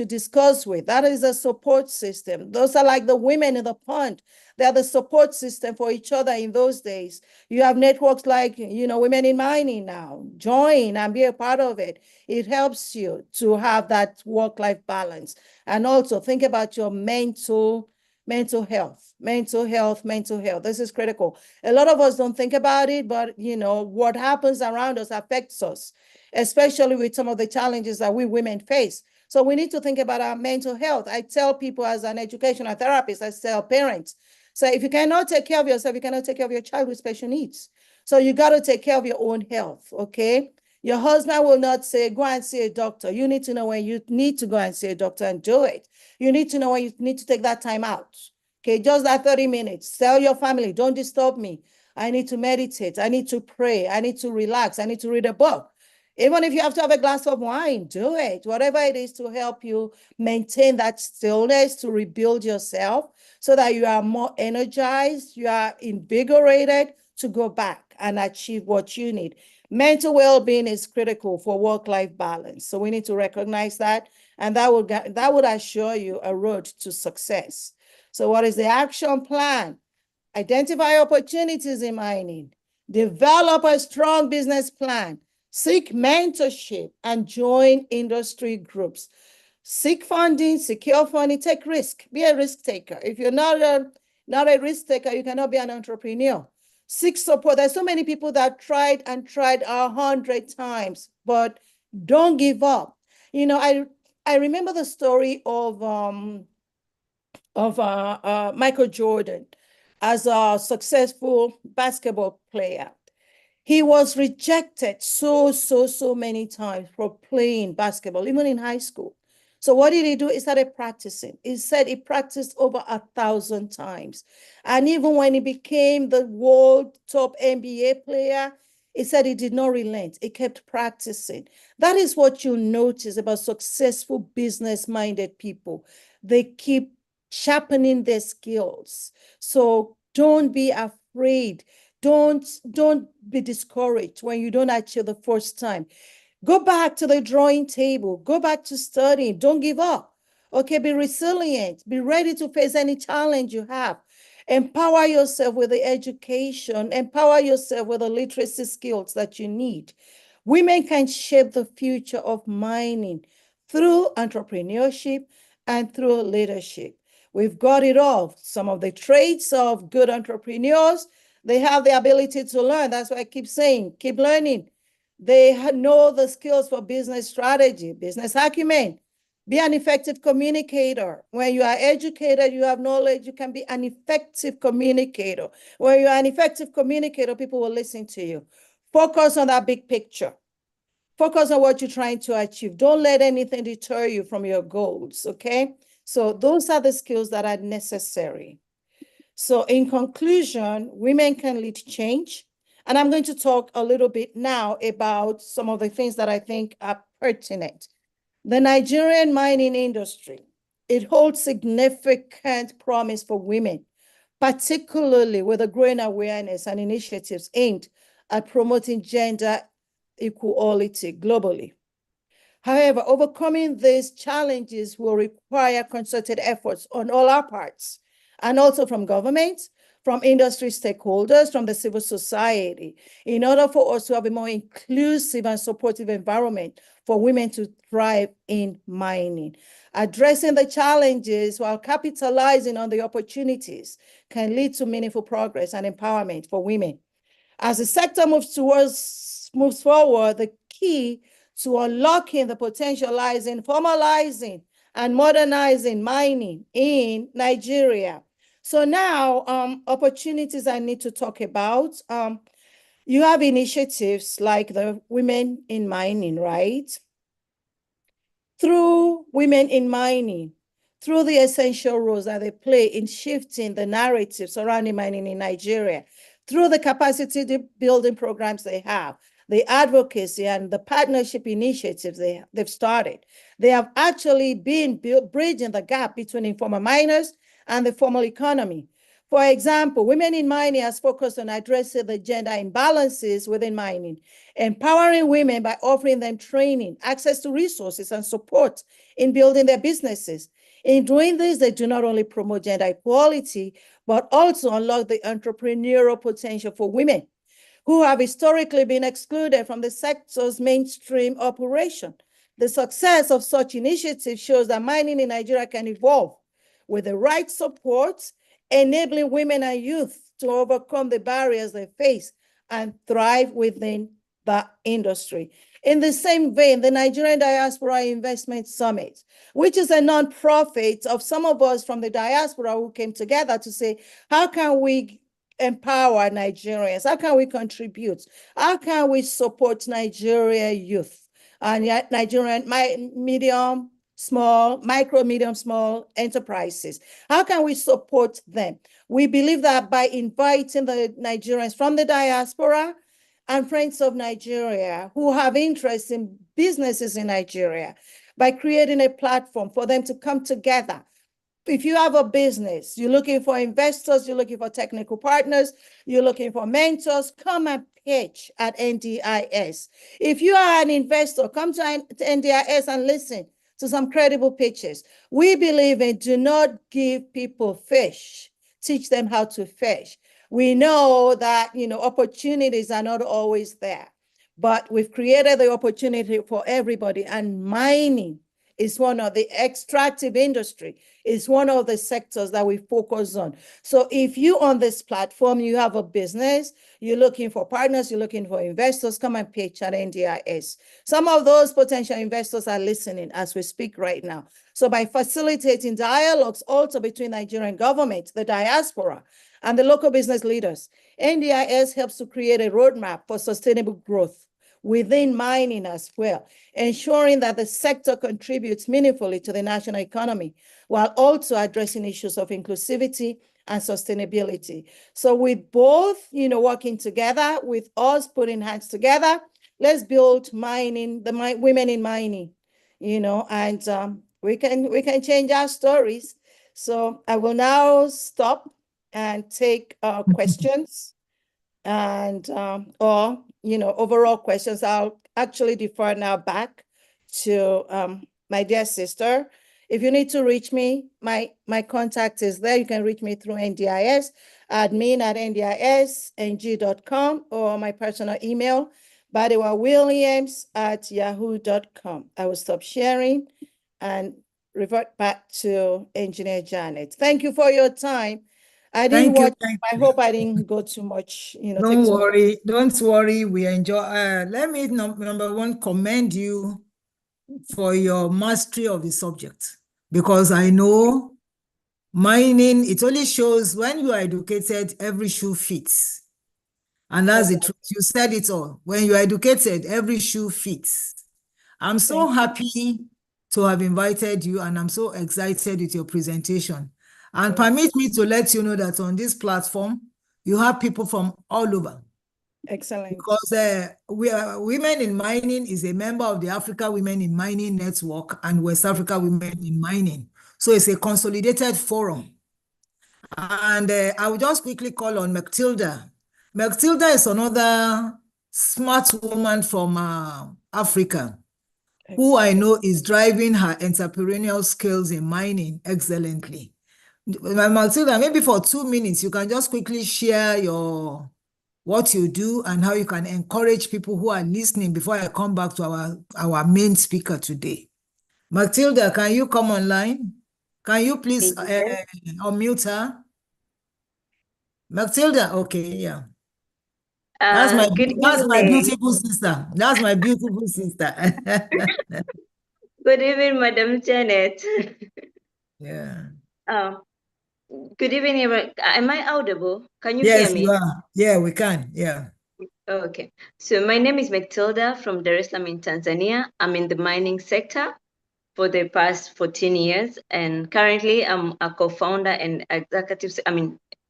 discuss with, that is a support system. Those are like the women in the pond. They're the support system for each other in those days. You have networks like, Women in Mining now. Join and be a part of it. It helps you to have that work-life balance. And also think about your mental health. This is critical. A lot of us don't think about it, but what happens around us affects us, especially with some of the challenges that we women face. So we need to think about our mental health. I tell people as an educational therapist, I tell parents, so if you cannot take care of yourself, you cannot take care of your child with special needs. So you got to take care of your own health, okay? Your husband will not say, go and see a doctor. You need to know when you need to go and see a doctor and do it. You need to know when you need to take that time out. Okay, just that 30 minutes. Tell your family, don't disturb me. I need to meditate. I need to pray. I need to relax. I need to read a book. Even if you have to have a glass of wine, do it. Whatever it is to help you maintain that stillness, to rebuild yourself so that you are more energized, you are invigorated to go back and achieve what you need. Mental well-being is critical for work-life balance. So we need to recognize that, and that would assure you a road to success. So what is the action plan? Identify opportunities in mining, develop a strong business plan, seek mentorship, and join industry groups. Seek funding, secure funding, take risk, be a risk taker. If you're not a risk taker, you cannot be an entrepreneur. Seek support. There's so many people that tried 100 times, but don't give up. You know, I remember the story of Michael Jordan as a successful basketball player. He was rejected so many times for playing basketball, even in high school. So what did he do? He started practicing. He said he practiced over 1,000 times. And even when he became the world top NBA player, he said he did not relent. He kept practicing. That is what you notice about successful business-minded people. They keep sharpening their skills. So don't be afraid. Don't be discouraged when you don't achieve the first time. Go back to the drawing table. Go back to studying. Don't give up. Okay, be resilient. Be ready to face any challenge you have. Empower yourself with the education. Empower yourself with the literacy skills that you need. Women can shape the future of mining through entrepreneurship and through leadership. We've got it all. Some of the traits of good entrepreneurs, they have the ability to learn. That's why I keep saying, keep learning. They know the skills for business strategy, business acumen. Be an effective communicator. When you are educated, you have knowledge, you can be an effective communicator. When you are an effective communicator, people will listen to you. Focus on that big picture. Focus on what you're trying to achieve. Don't let anything deter you from your goals, okay? So those are the skills that are necessary. So in conclusion, women can lead change. And I'm going to talk a little bit now about some of the things that I think are pertinent. The Nigerian mining industry, it holds significant promise for women, particularly with the growing awareness and initiatives aimed at promoting gender equality globally. However, overcoming these challenges will require concerted efforts on all our parts, and also from governments, from industry stakeholders, from the civil society, in order for us to have a more inclusive and supportive environment for women to thrive in mining. Addressing the challenges while capitalizing on the opportunities can lead to meaningful progress and empowerment for women. As the sector moves forward, the key to unlocking the potential lies in formalizing and modernizing mining in Nigeria. So now, opportunities I need to talk about. You have initiatives like the Women in Mining, right? Through Women in Mining, through the essential roles that they play in shifting the narrative surrounding mining in Nigeria, through the capacity building programs they have, the advocacy and the partnership initiatives they've started. They have actually been bridging the gap between informal miners and the formal economy. For example, Women in Mining has focused on addressing the gender imbalances within mining, empowering women by offering them training, access to resources, and support in building their businesses. In doing this, they do not only promote gender equality, but also unlock the entrepreneurial potential for women who have historically been excluded from the sector's mainstream operation. The success of such initiatives shows that mining in Nigeria can evolve with the right support, enabling women and youth to overcome the barriers they face and thrive within the industry. In the same vein, the Nigerian Diaspora Investment Summit, which is a nonprofit of some of us from the diaspora who came together to say, how can we empower Nigerians? How can we contribute? How can we support Nigeria youth and Nigerian medium, small, micro, medium, small enterprises? How can we support them? We believe that by inviting the Nigerians from the diaspora and friends of Nigeria who have interest in businesses in Nigeria, by creating a platform for them to come together. If you have a business, you're looking for investors, you're looking for technical partners, you're looking for mentors, come and pitch at NDIS. If you are an investor, come to NDIS and listen to some credible pitches. We believe in do not give people fish, teach them how to fish. We know that, opportunities are not always there, but we've created the opportunity for everybody, and mining is one of the extractive industry is one of the sectors that we focus on. So if you on this platform, you have a business, you're looking for partners, you're looking for investors, come and pitch at NDIS. Some of those potential investors are listening as we speak right now. So by facilitating dialogues also between Nigerian government, the diaspora, and the local business leaders, NDIS helps to create a roadmap for sustainable growth within mining as well, ensuring that the sector contributes meaningfully to the national economy, while also addressing issues of inclusivity and sustainability. So with both, working together, with us putting hands together, let's build mining, women in mining, and we can change our stories. So I will now stop and take questions and or overall questions. I'll actually defer now back to my dear sister. If you need to reach me, my contact is there. You can reach me through NDIS, admin@ndisng.com, or my personal email, badewawilliams@yahoo.com. I will stop sharing and revert back to Engineer Janet. Thank you for your time. I didn't Thank you. watch. I hope I didn't go too much. Don't worry. Don't worry. We enjoy. Let me number one commend you for your mastery of the subject, because I know mining, it only shows when you are educated, every shoe fits. And that's the truth. You said it all. When you are educated, every shoe fits. I'm so happy to have invited you, and I'm so excited with your presentation. And permit me to let you know that on this platform, you have people from all over. Excellent. Because Women in Mining is a member of the Africa Women in Mining Network and West Africa Women in Mining. So it's a consolidated forum. And I will just quickly call on Matilda. Matilda is another smart woman from Africa, who I know is driving her entrepreneurial skills in mining excellently. Matilda, maybe for 2 minutes, you can just quickly share what you do and how you can encourage people who are listening before I come back to our main speaker today. Matilda, can you come online? Can you please unmute her? Matilda, okay, yeah. That's my beautiful sister. That's my beautiful sister. Good evening, Madam Janet. Yeah. Good evening, everyone. Am I audible? Can you Yes, hear me? you are. Yeah, we can. Yeah. Okay. So my name is Matilda from Dar es Salaam in Tanzania. I'm in the mining sector for the past 14 years, and currently I'm a co-founder and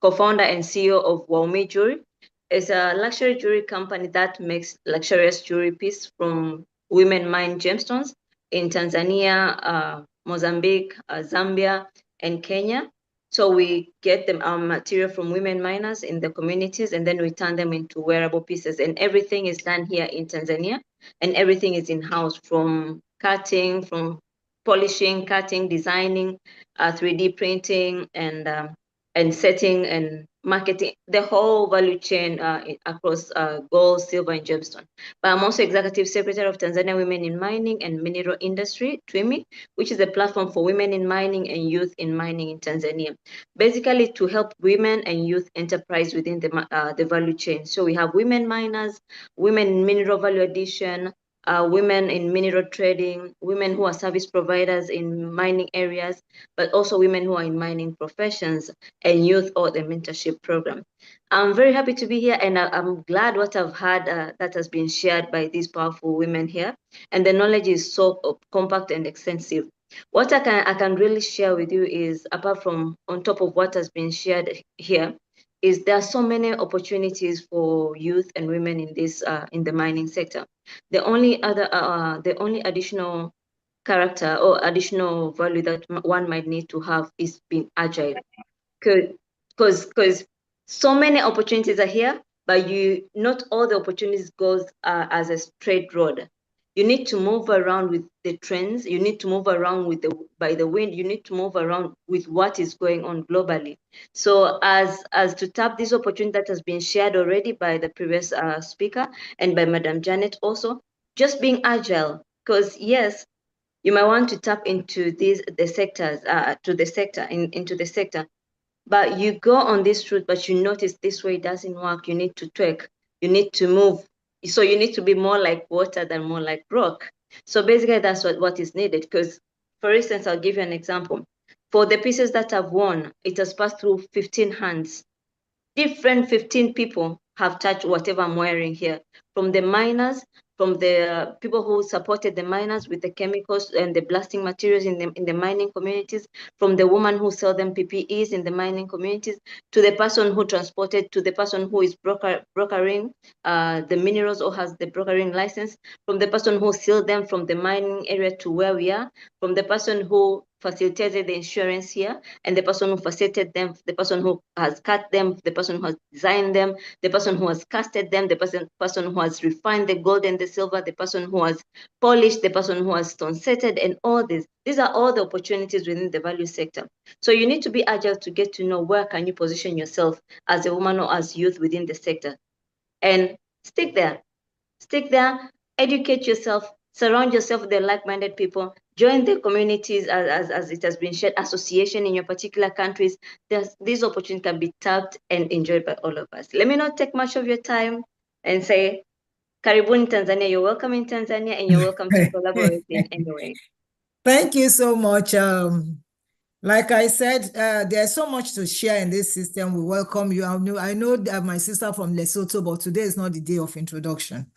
co-founder and CEO of Wimti Jewelry. It's a luxury jewelry company that makes luxurious jewelry pieces from women mined gemstones in Tanzania, Mozambique, Zambia, and Kenya. So we get our material from women miners in the communities, and then we turn them into wearable pieces. And everything is done here in Tanzania, and everything is in-house, from cutting, from polishing, cutting, designing, 3D printing, and setting and marketing, the whole value chain across gold, silver, and gemstone. But I'm also Executive Secretary of Tanzania Women in Mining and Mineral Industry, TWIMI, which is a platform for women in mining and youth in mining in Tanzania, basically to help women and youth enterprise within the value chain. So we have women miners, women in mineral value addition, women in mineral trading, women who are service providers in mining areas, but also women who are in mining professions, and youth or the mentorship program. I'm very happy to be here, and I'm glad what I've heard that has been shared by these powerful women here. And the knowledge is so compact and extensive. What I can really share with you is, apart from on top of what has been shared here, is there are so many opportunities for youth and women in this in the mining sector. The only additional character or additional value that one might need to have is being agile, because so many opportunities are here, but not all the opportunities goes as a straight road. You need to move around with the trends. You need to move around by the wind. You need to move around with what is going on globally. So as to tap this opportunity that has been shared already by the previous speaker and by Madam Janet also, just being agile. Because yes, you might want to tap into the sectors into the sector, but you go on this route, but you notice this way doesn't work. You need to tweak. You need to move. So you need to be more like water than more like rock. So basically, that's what is needed. Because, for instance, I'll give you an example. For the pieces that I've won, it has passed through 15 hands. Different 15 people have touched whatever I'm wearing here, from the miners, from the people who supported the miners with the chemicals and the blasting materials in the mining communities, from the woman who sell them PPEs in the mining communities, to the person who transported, to the person who is brokering the minerals or has the brokering license, from the person who sealed them from the mining area to where we are, from the person who facilitated the insurance here, and the person who facilitated them, the person who has cut them, the person who has designed them, the person who has casted them, the person who has refined the gold and the silver, the person who has polished, the person who has stone setted, and all this. These are all the opportunities within the value sector. So you need to be agile to get to know where can you position yourself as a woman or as youth within the sector. And stick there. Stick there, educate yourself, surround yourself with the like-minded people, join the communities as it has been shared, association in your particular countries. This opportunity can be tapped and enjoyed by all of us. Let me not take much of your time and say, Karibuni Tanzania, you're welcome in Tanzania and you're welcome to collaborate in any way. Thank you so much. Like I said, there's so much to share in this system. We welcome you. I know that my sister from Lesotho, but today is not the day of introduction.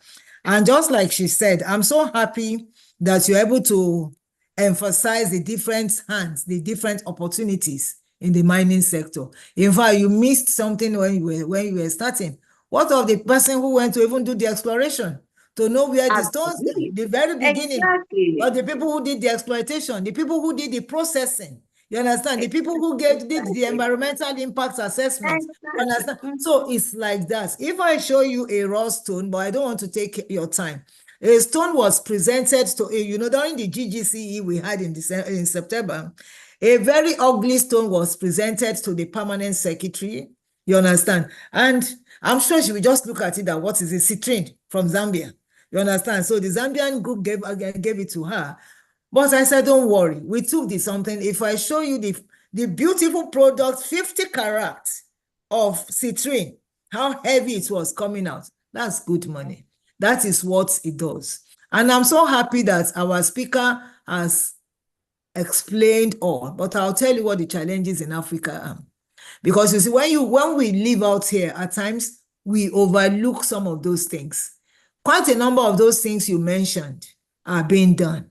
And just like she said, I'm so happy that you're able to emphasize the different hands, the different opportunities in the mining sector. In fact, you missed something when you were starting. What of the person who went to even do the exploration to know where the stones are? The very beginning. Exactly. But the people who did the exploitation, the people who did the processing, you understand? The people who did the environmental impact assessment. You understand? So it's like that. If I show you a raw stone, but I don't want to take your time. A stone was presented to, during the GGCE we had in September, a very ugly stone was presented to the permanent secretary. You understand? And I'm sure she will just look at it that what is it? Citrine from Zambia. You understand? So the Zambian group gave it to her. But I said, don't worry. We took this something. If I show you the beautiful product, 50 carats of citrine, how heavy it was coming out, that's good money. That is what it does. And I'm so happy that our speaker has explained all, but I'll tell you what the challenges in Africa are. Because you see, when we live out here, at times, we overlook some of those things. Quite a number of those things you mentioned are being done.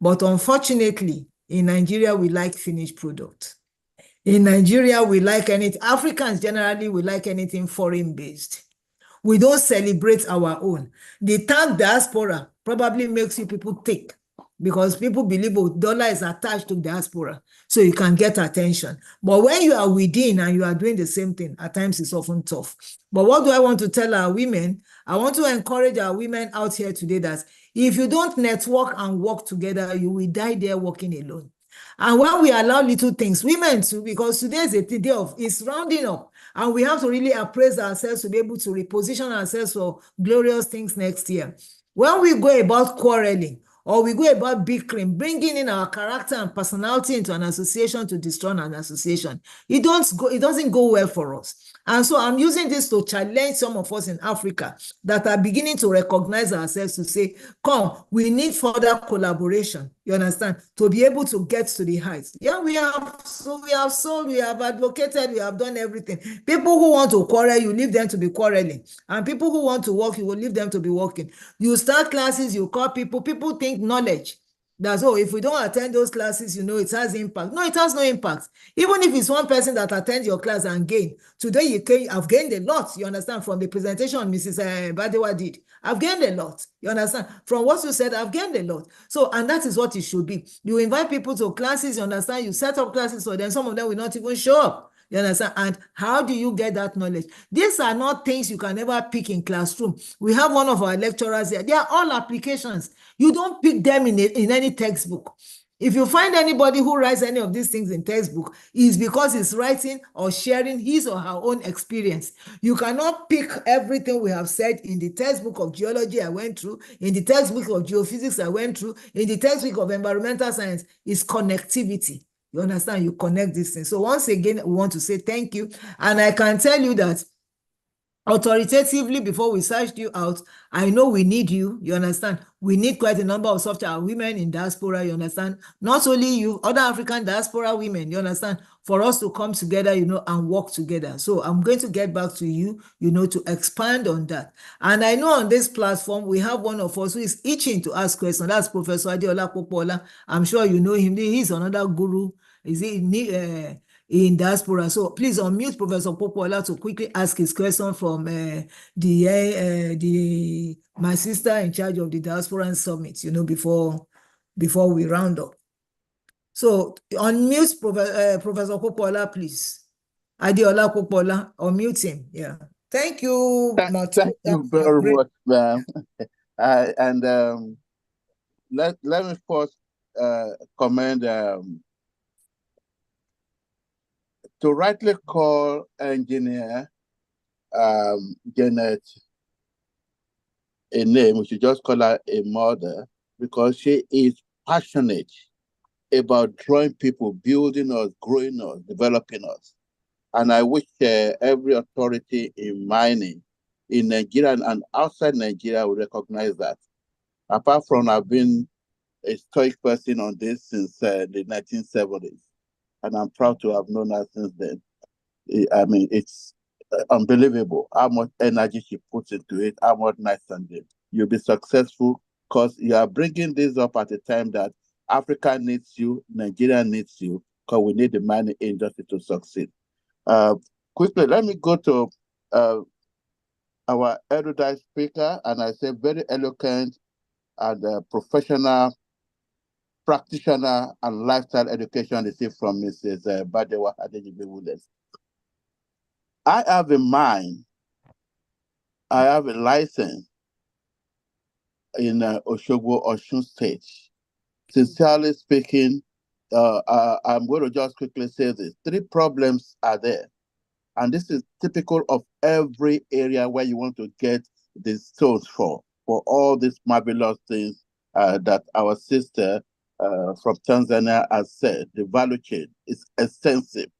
But unfortunately, in Nigeria, we like finished product. In Nigeria, we like anything. Africans generally, we like anything foreign-based. We don't celebrate our own. The term diaspora probably makes you people think, because people believe dollar is attached to diaspora, so you can get attention. But when you are within and you are doing the same thing, at times it's often tough. But what do I want to tell our women? I want to encourage our women out here today that if you don't network and work together, you will die there working alone. And when we allow little things, women too, because today is a day of, it's rounding up, and we have to really appraise ourselves to be able to reposition ourselves for glorious things next year. When we go about quarreling, or we go about bickering, bringing in our character and personality into an association to destroy an association. It doesn't go well for us. And so I'm using this to challenge some of us in Africa that are beginning to recognize ourselves to say, come, we need further collaboration, you understand, to be able to get to the heights. Yeah, we have sold, we have advocated, we have done everything. People who want to quarrel, you leave them to be quarreling. And people who want to work, you will leave them to be working. You start classes, you call people think knowledge. That's, oh, if we don't attend those classes, it has impact. No, it has no impact. Even if it's one person that attends your class and gain. Today, I've gained a lot, you understand, from the presentation Mrs. Badewa did. I've gained a lot, you understand. From what you said, I've gained a lot. So, and that is what it should be. You invite people to classes, you understand, you set up classes, so then some of them will not even show up. You understand? And how do you get that knowledge? These are not things you can ever pick in classroom. We have one of our lecturers here. They are all applications. You don't pick them in any textbook. If you find anybody who writes any of these things in textbook, it's because he's writing or sharing his or her own experience. You cannot pick everything we have said in the textbook of geology I went through, in the textbook of geophysics I went through, in the textbook of environmental science. It's connectivity. You understand? You connect these things. So once again, we want to say thank you. And I can tell you that authoritatively, before we searched you out, I know we need you. You understand? We need quite a number of software women in diaspora. You understand? Not only you, other African diaspora women. You understand? For us to come together, and work together. So I'm going to get back to you, to expand on that. And I know on this platform, we have one of us who is itching to ask questions. That's Professor Adeola Popola. I'm sure you know him. He's another guru. Is he in diaspora? So please unmute Professor Popola to quickly ask his question from my sister in charge of the Diaspora Summit, before we round up. So unmute Professor Popola, please. Adeola Popola, unmute him. Yeah. Thank you. Thank you very much, ma'am. And let me first commend to rightly call engineer Janet a name, we should just call her a mother, because she is passionate about drawing people, building us, growing us, developing us. And I wish every authority in mining in Nigeria and outside Nigeria will recognize that. Apart from I've been a stoic person on this since the 1970s, and I'm proud to have known her since then. I mean, it's unbelievable how much energy she puts into it, how much nights and days. You'll be successful because you are bringing this up at a time that Africa needs you, Nigeria needs you, because we need the mining industry to succeed. Quickly, let me go to our erudite speaker, and I say very eloquent and professional practitioner and lifestyle education received from Mrs. Badewa Adejibe. I have a mine, I have a license in Oshogbo, Osun State. Sincerely speaking, I'm going to just quickly say this. 3 problems are there. And this is typical of every area where you want to get the stones for all these marvelous things that our sister from Tanzania has said. The value chain is extensive.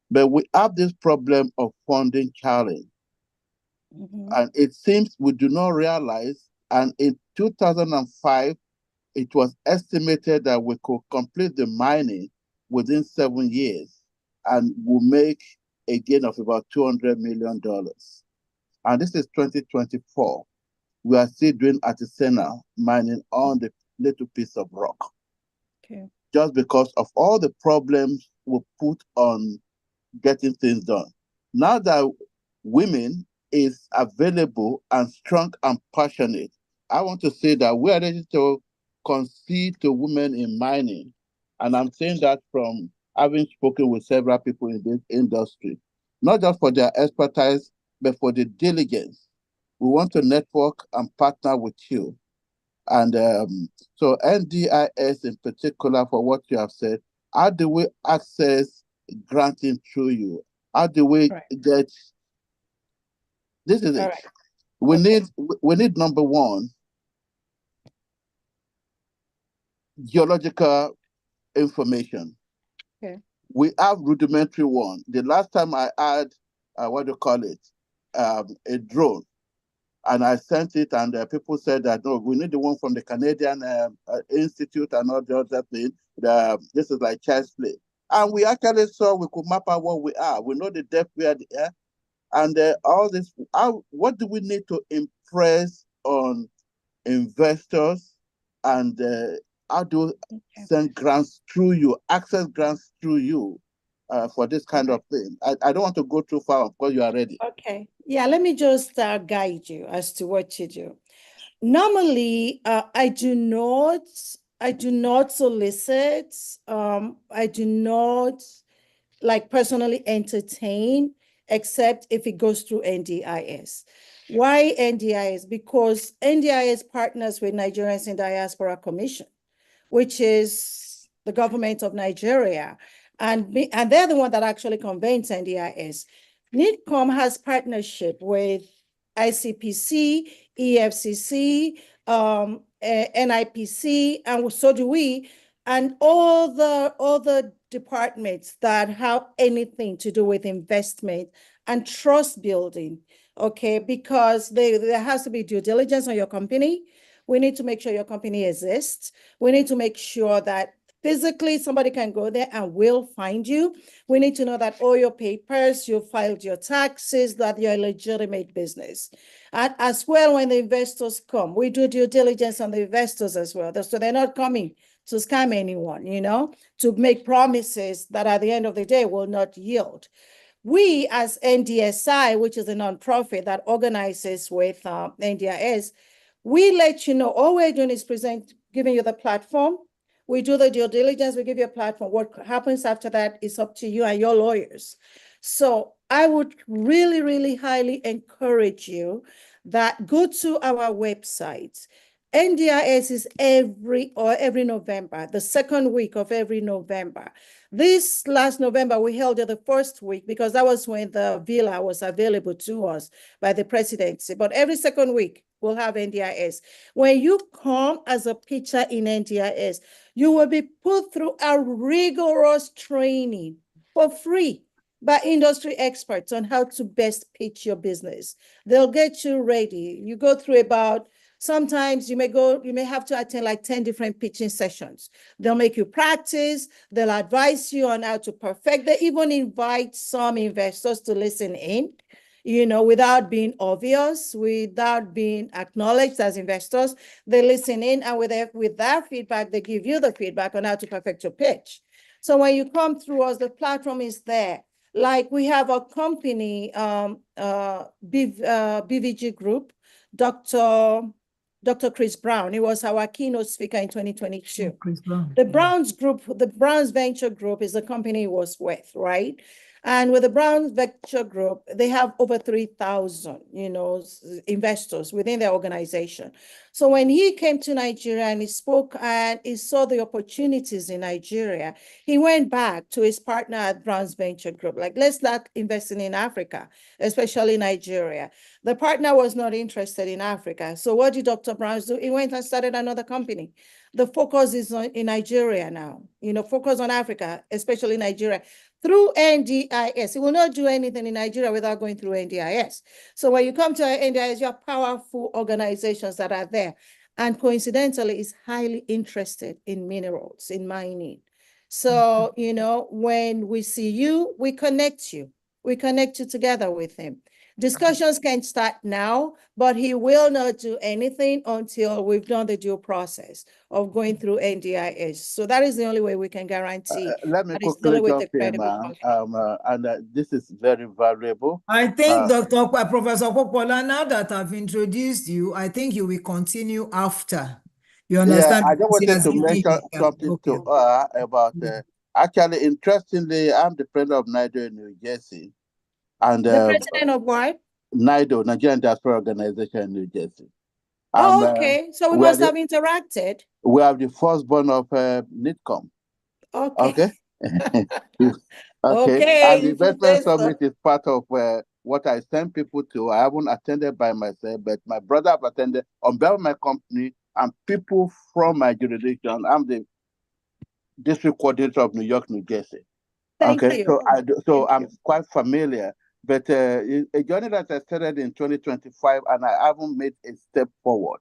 But we have this problem of funding challenge. Mm-hmm. And it seems we do not realize, and in 2005, it was estimated that we could complete the mining within 7 years and we'll make a gain of about $200 million. And this is 2024. We are still doing artisanal mining on the little piece of rock. Okay. Just because of all the problems we put on getting things done. Now that women is available and strong and passionate, I want to say that we are ready to concede to women in mining. And I'm saying that from having spoken with several people in this industry, not just for their expertise, but for the diligence. We want to network and partner with you. And so NDIS in particular, for what you have said, how do we access granting through you? How do we get, this is it. We need number one, geological information. Okay. We have rudimentary one. The last time I had, what do you call it, a drone, and I sent it, and people said that, no, we need the one from the Canadian Institute and all the other thing. This is like child's play. And we actually saw we could map out what we are. We know the depth we are there. And all this, what do we need to impress on investors? And how do send grants through you, access grants through you for this kind of thing? I don't want to go too far, of course you are ready. Okay. Yeah, let me just guide you as to what to do. Normally, I do not solicit, I do not like personally entertain, except if it goes through NDIS. Why NDIS? Because NDIS partners with Nigerians in Diaspora Commission, which is the government of Nigeria. And they're the one that actually convenes NDIS. NIDCOM has partnership with ICPC, EFCC, NIPC, and so do we, and all the departments that have anything to do with investment and trust building, okay? Because there has to be due diligence on your company. We need to make sure your company exists. We need to make sure that physically somebody can go there and will find you. We need to know that all your papers, you filed your taxes, that you're a legitimate business. And as well, when the investors come, we do due diligence on the investors as well. So they're not coming to scam anyone, to make promises that at the end of the day will not yield. We as NDSI, which is a nonprofit that organizes with NDIS, we let you know, all we're doing is giving you the platform. We do the due diligence, we give you a platform. What happens after that is up to you and your lawyers. So I would really, really highly encourage you that go to our website. NDIS is every November, the second week of every November. This last November, we held it the first week because that was when the villa was available to us by the presidency. But every second week, we'll have NDIS. When you come as a pitcher in NDIS, you will be put through a rigorous training for free by industry experts on how to best pitch your business. They'll get you ready. You go through sometimes you may have to attend like 10 different pitching sessions. They'll make you practice. They'll advise you on how to perfect. They even invite some investors to listen in, without being obvious, without being acknowledged as investors. They listen in, and with their feedback, they give you the feedback on how to perfect your pitch. So when you come through us, the platform is there. Like we have a company, BVG Group, Dr. Chris Brown. He was our keynote speaker in 2022. Chris Brown. The Browns Venture Group is the company he was with, right? And with the Browns Venture Group, they have over 3,000, investors within their organization. So when he came to Nigeria and he spoke and he saw the opportunities in Nigeria, he went back to his partner at Browns Venture Group, like, let's start investing in Africa, especially Nigeria. The partner was not interested in Africa. So what did Dr. Browns do? He went and started another company. The focus is in Nigeria now, focus on Africa, especially Nigeria, through NDIS. He will not do anything in Nigeria without going through NDIS. So when you come to NDIS, you have powerful organizations that are there. And coincidentally, is highly interested in minerals, in mining. So, when we see you, we connect you. We connect you together with him. Discussions can start now, but he will not do anything until we've done the due process of going through NDIS. So that is the only way we can guarantee. Let me quickly jump in, and this is very valuable. I think Professor Popola, now that I've introduced you, I think you will continue after. You understand? Yeah, I just wanted to mention something to her about, actually, interestingly, I'm the president of NIDO in New Jersey. And the president of what? NIDO, Nigerian Diaspora Organization in New Jersey. Oh, okay. So we must have interacted. We are the firstborn of NIDCOM. Okay. Okay. Okay. And the investment summit is part of what I send people to. I haven't attended by myself, but my brother have attended on behalf of my company and people from my jurisdiction. I'm the district coordinator of New York, New Jersey. Thank Okay, you. so I'm you. quite familiar, but a journey that I started in 2025, and I haven't made a step forward,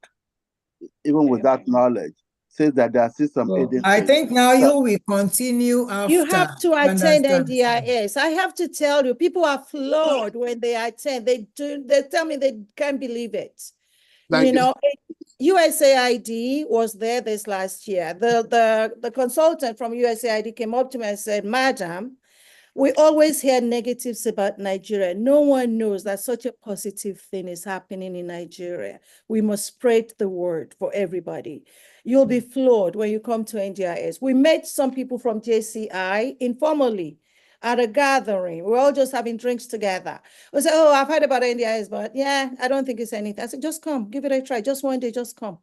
even with that knowledge, says that there are still some agencies. I think now you will continue after. You have to attend understand? NDIS. I have to tell you, people are floored when they attend. They tell me they can't believe it. Thank you. USAID was there this last year. The consultant from USAID came up to me and said, Madam, we always hear negatives about Nigeria. No one knows that such a positive thing is happening in Nigeria. We must spread the word for everybody. You'll be floored when you come to NDIS. We met some people from JCI informally at a gathering. We're all just having drinks together. We said, oh, I've heard about NDIS, but yeah, I don't think it's anything. I said, just come, give it a try. Just one day, just come.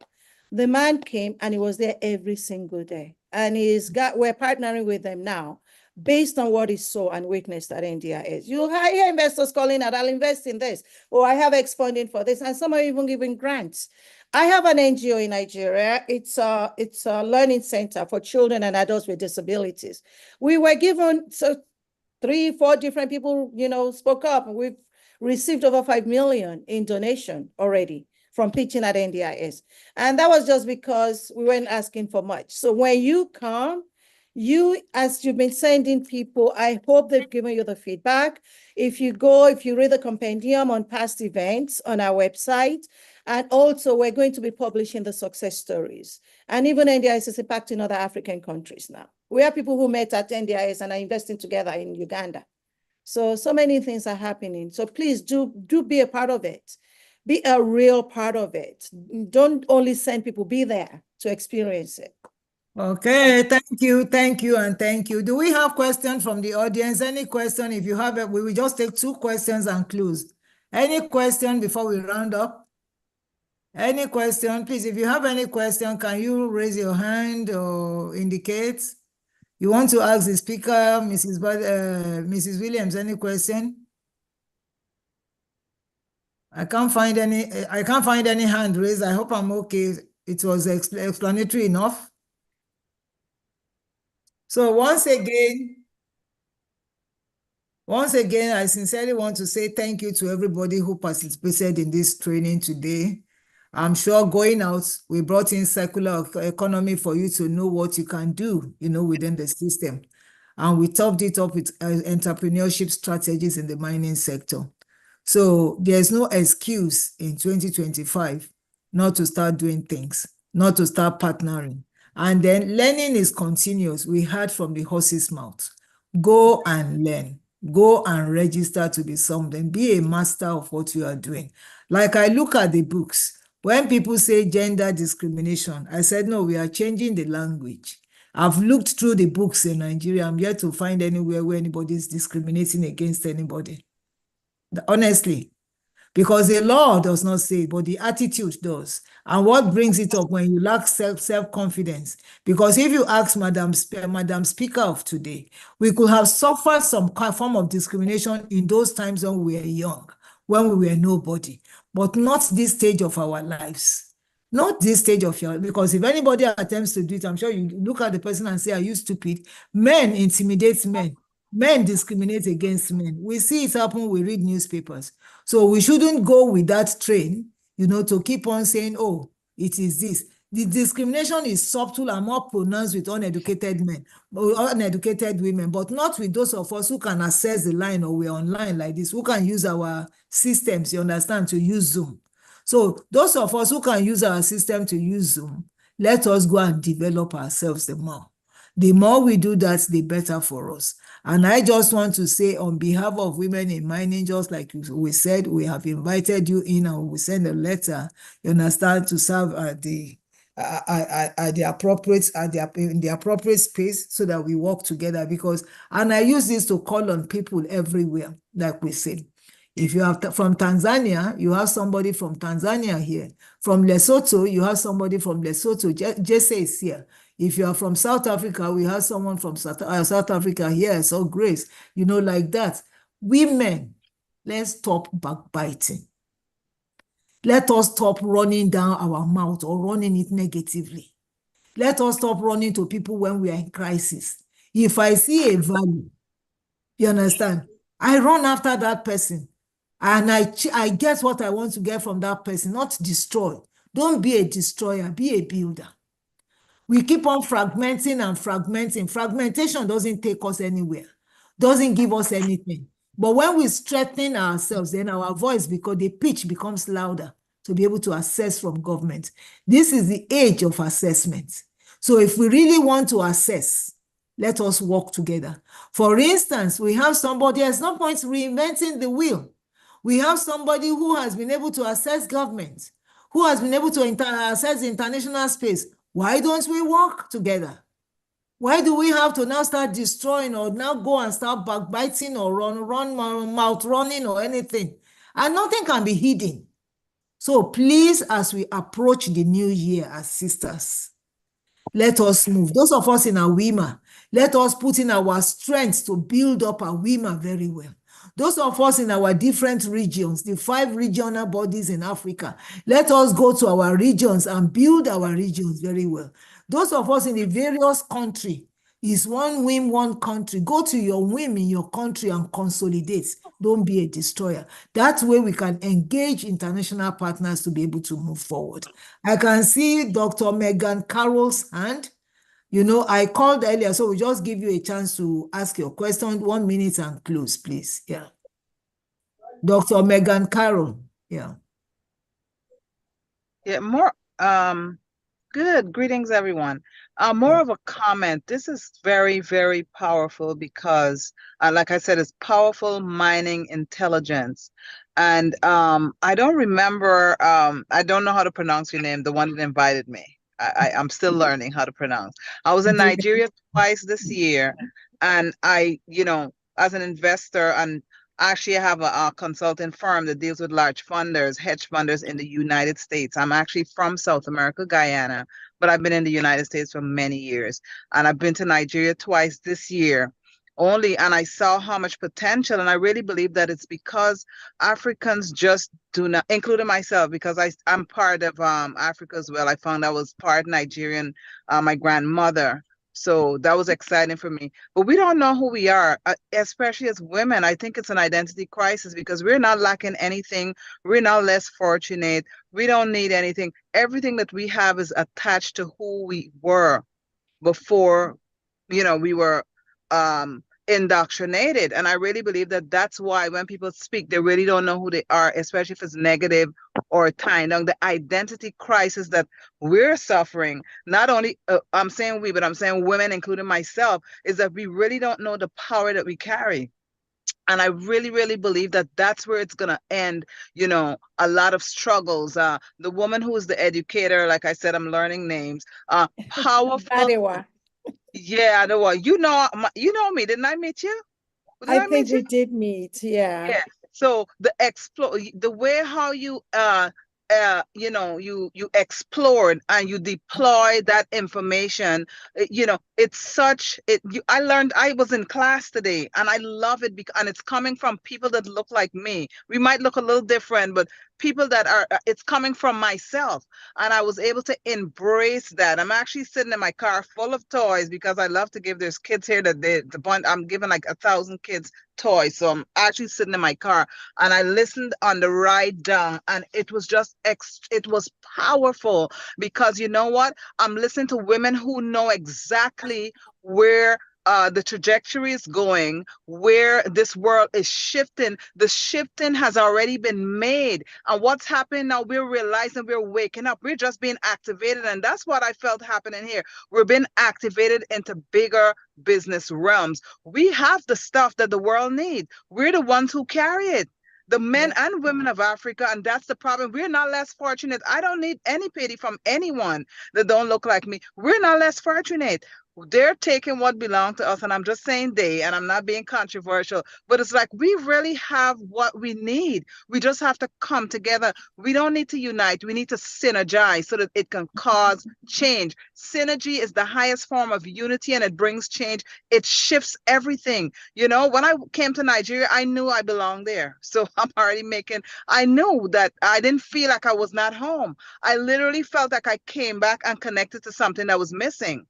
The man came and he was there every single day. And we're partnering with them now based on what he saw and witnessed at NDIS. You'll hear investors calling out, I'll invest in this, or I have X funding for this, and some are even giving grants. I have an NGO in Nigeria. It's a learning center for children and adults with disabilities. We were given, so 3-4 different people, spoke up, and we've received over 5 million in donation already from pitching at NDIS. And that was just because we weren't asking for much. So when you come, as you've been sending people, I hope they've given you the feedback. If you read the compendium on past events on our website, and also we're going to be publishing the success stories. And even NDIS is impacting other African countries now. We have people who met at NDIS and are investing together in Uganda. So many things are happening. So please do be a part of it. Be a real part of it. Don't only send people, be there to experience it. Okay, thank you, and thank you. Do we have questions from the audience? Any question? If you have it, we will just take 2 questions and close. Any question before we round up? Any question? Please, if you have any question, can you raise your hand or indicate? You want to ask the speaker, Mrs. Williams, any question? I can't find any hand raised. I hope I'm okay. It was explanatory enough. So once again, I sincerely want to say thank you to everybody who participated in this training today. I'm sure going out, we brought in circular economy for you to know what you can do, within the system. And we topped it up with entrepreneurship strategies in the mining sector. So there's no excuse in 2025 not to start doing things, not to start partnering. And then learning is continuous. We heard from the horse's mouth. Go and learn. Go and register to be something. Be a master of what you are doing. Like I look at the books, when people say gender discrimination, I said, no, we are changing the language. I've looked through the books in Nigeria. I'm yet to find anywhere where anybody is discriminating against anybody. Honestly, because the law does not say, but the attitude does. And what brings it up when you lack self-confidence? Because if you ask Madam Speaker of today, we could have suffered some form of discrimination in those times when we were young, when we were nobody, but not this stage of our lives. Not this stage of your life, because if anybody attempts to do it, I'm sure you look at the person and say, are you stupid? Men intimidate men. Men discriminate against men. We see it happen, we read newspapers. So we shouldn't go with that train, to keep on saying, oh, it is this. The discrimination is subtle and more pronounced with uneducated men, or uneducated women, but not with those of us who can access the line or we're online like this, who can use our systems, you understand, to use Zoom. So those of us who can use our system to use Zoom, let us go and develop ourselves the more. The more we do that, the better for us. And I just want to say on behalf of women in mining, just like we said, we have invited you in and we send a letter, you understand, to serve at the appropriate space so that we work together. And I use this to call on people everywhere, like we said. If you have from Tanzania, you have somebody from Tanzania here. From Lesotho, you have somebody from Lesotho. Jesse is here. If you are from South Africa, we have someone from South Africa here. So Grace, like that. Women, let's stop backbiting. Let us stop running down our mouth or running it negatively. Let us stop running to people when we are in crisis. If I see a value, you understand, I run after that person and I get what I want to get from that person, not destroy. Don't be a destroyer, be a builder. We keep on fragmenting and fragmenting. Fragmentation doesn't take us anywhere, doesn't give us anything. But when we strengthen ourselves, then our voice, because the pitch becomes louder to be able to assess from government. This is the age of assessment. So if we really want to assess, let us work together. For instance, we have somebody, there's no point reinventing the wheel. We have somebody who has been able to assess government, who has been able to assess the international space. Why don't we work together? Why do we have to now start destroying or now go and start backbiting or run mouth running or anything? And nothing can be hidden. So please, as we approach the new year as sisters, let us move. Those of us in our WIMA, let us put in our strength to build up our WIMA very well. Those of us in our different regions, the 5 regional bodies in Africa, let us go to our regions and build our regions very well. Those of us in the various countries, is one WIM, one country. Go to your WIM in your country and consolidate. Don't be a destroyer. That way we can engage international partners to be able to move forward. I can see Dr. Megan Carroll's hand. You know, I called earlier, so we just give you a chance to ask your question. 1 minute and close, please. Yeah. Dr. Megan Carroll. Yeah. Yeah, more good. Greetings, everyone. More of a comment. This is very, very powerful because, like I said, it's powerful mining intelligence. And I don't remember, I don't know how to pronounce your name, the one that invited me. I'm still learning how to pronounce. I was in Nigeria twice this year, and as an investor, and actually I have a consulting firm that deals with large funders, hedge funders in the United States. I'm actually from South America, Guyana, but I've been in the United States for many years. And I've been to Nigeria twice this year only, and I saw how much potential. And I really believe that it's because Africans just do not, including myself, because I'm part of Africa as well. I found I was part Nigerian, my grandmother. So that was exciting for me. But we don't know who we are, especially as women. I think it's an identity crisis because we're not lacking anything. We're not less fortunate. We don't need anything. Everything that we have is attached to who we were before, we were indoctrinated. And I really believe that that's why when people speak, they really don't know who they are, especially if it's negative or tying down the identity crisis that we're suffering. Not only, I'm saying we, but I'm saying women, including myself, is that we really don't know the power that we carry. And I really, really believe that that's where it's going to end, a lot of struggles. The woman who is the educator, like I said, I'm learning names, powerful. Yeah, the one. You know me. Didn't I meet you? I think we did meet. Yeah. Yeah. So the way how you you explored and you deploy that information, I was in class today and I love it and it's coming from people that look like me. We might look a little different, but people that are, it's coming from myself, and I was able to embrace that. I'm actually sitting in my car full of toys because I love to give, there's kids here that I'm giving like 1,000 kids toys. So I'm actually sitting in my car and I listened on the ride down, and it was just, it was powerful because you know what? I'm listening to women who know exactly where the trajectory is going, where this world is shifting. The shifting has already been made. And what's happening now, we're realizing, we're waking up. We're just being activated. And that's what I felt happening here. We're being activated into bigger business realms. We have the stuff that the world needs. We're the ones who carry it. The men and women of Africa, and that's the problem. We're not less fortunate. I don't need any pity from anyone that don't look like me. We're not less fortunate. They're taking what belonged to us, and I'm just saying they, and I'm not being controversial, but it's like we really have what we need. We just have to come together. We don't need to unite. We need to synergize so that it can cause change. Synergy is the highest form of unity, and it brings change. It shifts everything. You know, when I came to Nigeria, I knew I belonged there. So I knew that I didn't feel like I was not home. I literally felt like I came back and connected to something that was missing.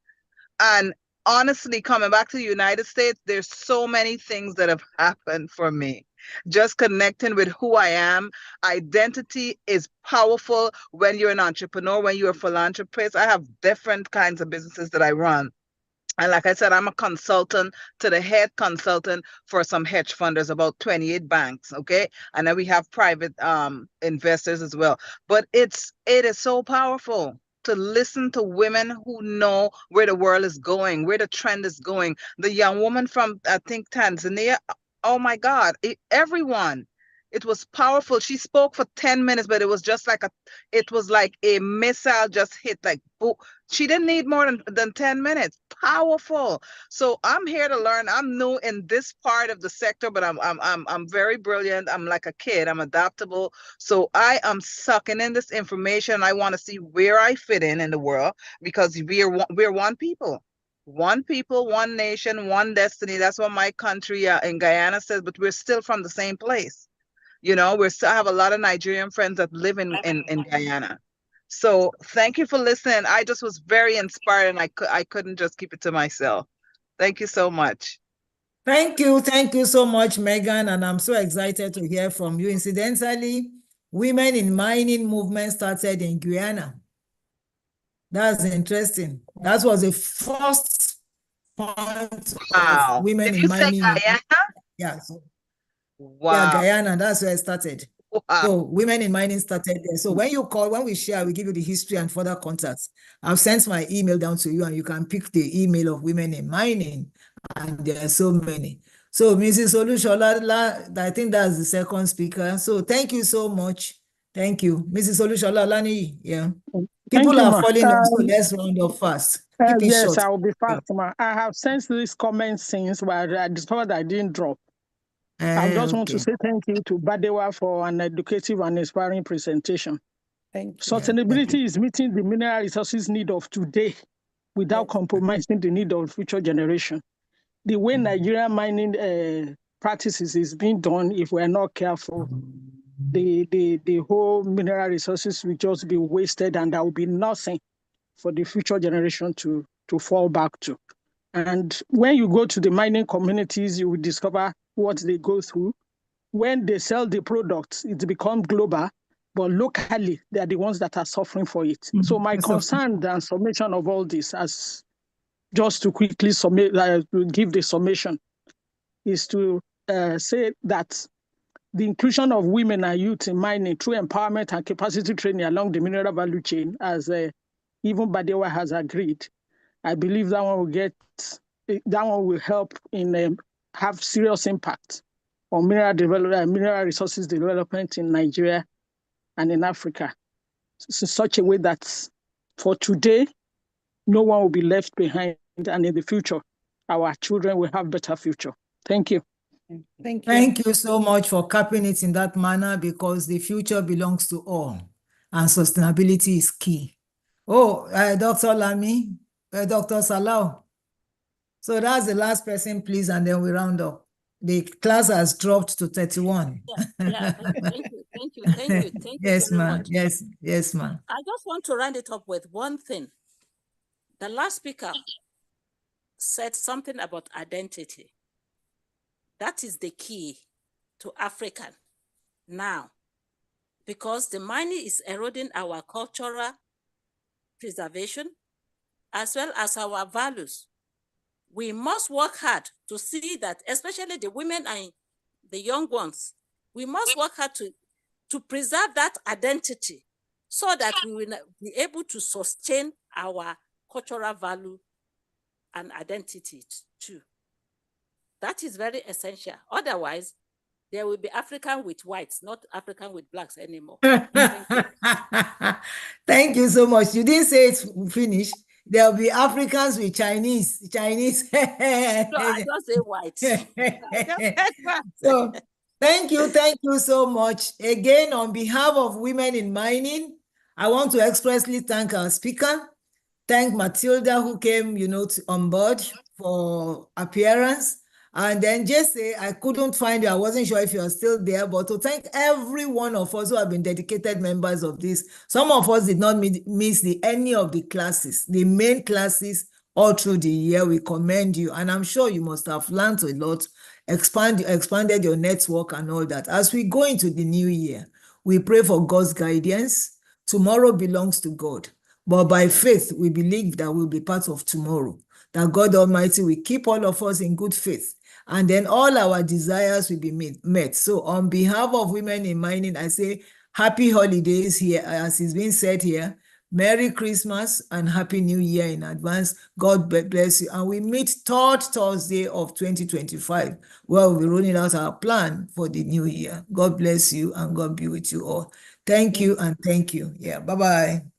And honestly, coming back to the United States, there's so many things that have happened for me. Just connecting with who I am. Identity is powerful when you're an entrepreneur, when you're a philanthropist. I have different kinds of businesses that I run. And like I said, I'm a consultant to the head consultant for some hedge funders, about 28 banks. Okay. And then we have private investors as well. But it is so powerful to listen to women who know where the world is going, where the trend is going. The young woman from, I think, Tanzania, oh my God, everyone. It was powerful. She spoke for 10 minutes, but it was just like a missile just hit, like boom. She didn't need more than 10 minutes. Powerful. So I'm here to learn. I'm new in this part of the sector, but I'm very brilliant. I'm like a kid. I'm adaptable. So I am sucking in this information. I want to see where I fit in the world, because we're one people. One people, one nation, one destiny. That's what my country in Guyana says, but we're still from the same place. You know, we still have a lot of Nigerian friends that live in Guyana. So thank you for listening. I just was very inspired, and I couldn't just keep it to myself. Thank you so much. Thank you so much, Megan, and I'm so excited to hear from you. Incidentally, Women in Mining movement started in Guyana. That's interesting. That was the first point Wow. of women Did in you say mining. Guyana? Yeah, so yeah, Wow. Guyana, that's where it started. Wow. So Women in Mining started there. So when you call, when we share, we give you the history and further contacts. I've sent my email down to you, and you can pick the email of Women in Mining, and there are so many. So Mrs. Olushola, I think that's the second speaker. So thank you so much. Thank you. Mrs. Olushola Lani, yeah. People are falling off, so let's round up fast. Keep it Yes, short. I will be fast, ma. I have sent this comment since, but I discovered I didn't drop. I just want to say thank you to Badewa for an educative and inspiring presentation. Thank you. Sustainability is meeting the mineral resources need of today without compromising the need of future generation. The way Nigerian mining practices is being done, if we're not careful, the whole mineral resources will just be wasted, and there will be nothing for the future generation to fall back to. And when you go to the mining communities, you will discover what they go through. When they sell the products, it becomes global, but locally, they are the ones that are suffering for it. So my concern and summation of all this, as just to quickly give the summation, is to say that the inclusion of women and youth in mining through empowerment and capacity training along the mineral value chain, as even Badewa has agreed, I believe that one will help in have serious impact on mineral resources development in Nigeria and in Africa, in such a way that for today, no one will be left behind, and in the future, our children will have better future. Thank you. Thank you. Thank you so much for capping it in that manner, because the future belongs to all, and sustainability is key. Oh, Dr. Lami, Dr. Salau. So that's the last person, please, and then we round up. The class has dropped to 31. Thank you. Yes, very ma'am. much. Yes, ma'am. I just want to round it up with one thing. The last speaker said something about identity. That is the key to African now, because the mining is eroding our cultural preservation as well as our values. We must work hard to see that, especially the women and the young ones, we must work hard to preserve that identity so that we will be able to sustain our cultural value and identity too. That is very essential. Otherwise, there will be African with whites, not African with blacks anymore. Thank you so much. You didn't say it's finished. there'll be Africans with Chinese. No, I don't say white. I just said white. So thank you so much. Again, on behalf of Women in Mining, I want to expressly thank our speaker. Thank Matilda who came, on board for appearance. And then Jesse, I couldn't find you. I wasn't sure if you are still there, but to thank every one of us who have been dedicated members of this. Some of us did not miss any of the classes, the main classes all through the year. We commend you. And I'm sure you must have learned a lot, expanded your network and all that. As we go into the new year, we pray for God's guidance. Tomorrow belongs to God. But by faith, we believe that we'll be part of tomorrow, that God Almighty will keep all of us in good faith, and then all our desires will be met. So on behalf of Women in Mining, I say happy holidays here, as is being said here. Merry Christmas and Happy New Year in advance. God bless you. And we meet 3rd Thursday of 2025, where we'll be rolling out our plan for the new year. God bless you and God be with you all. Thank you and thank you. Yeah, bye-bye.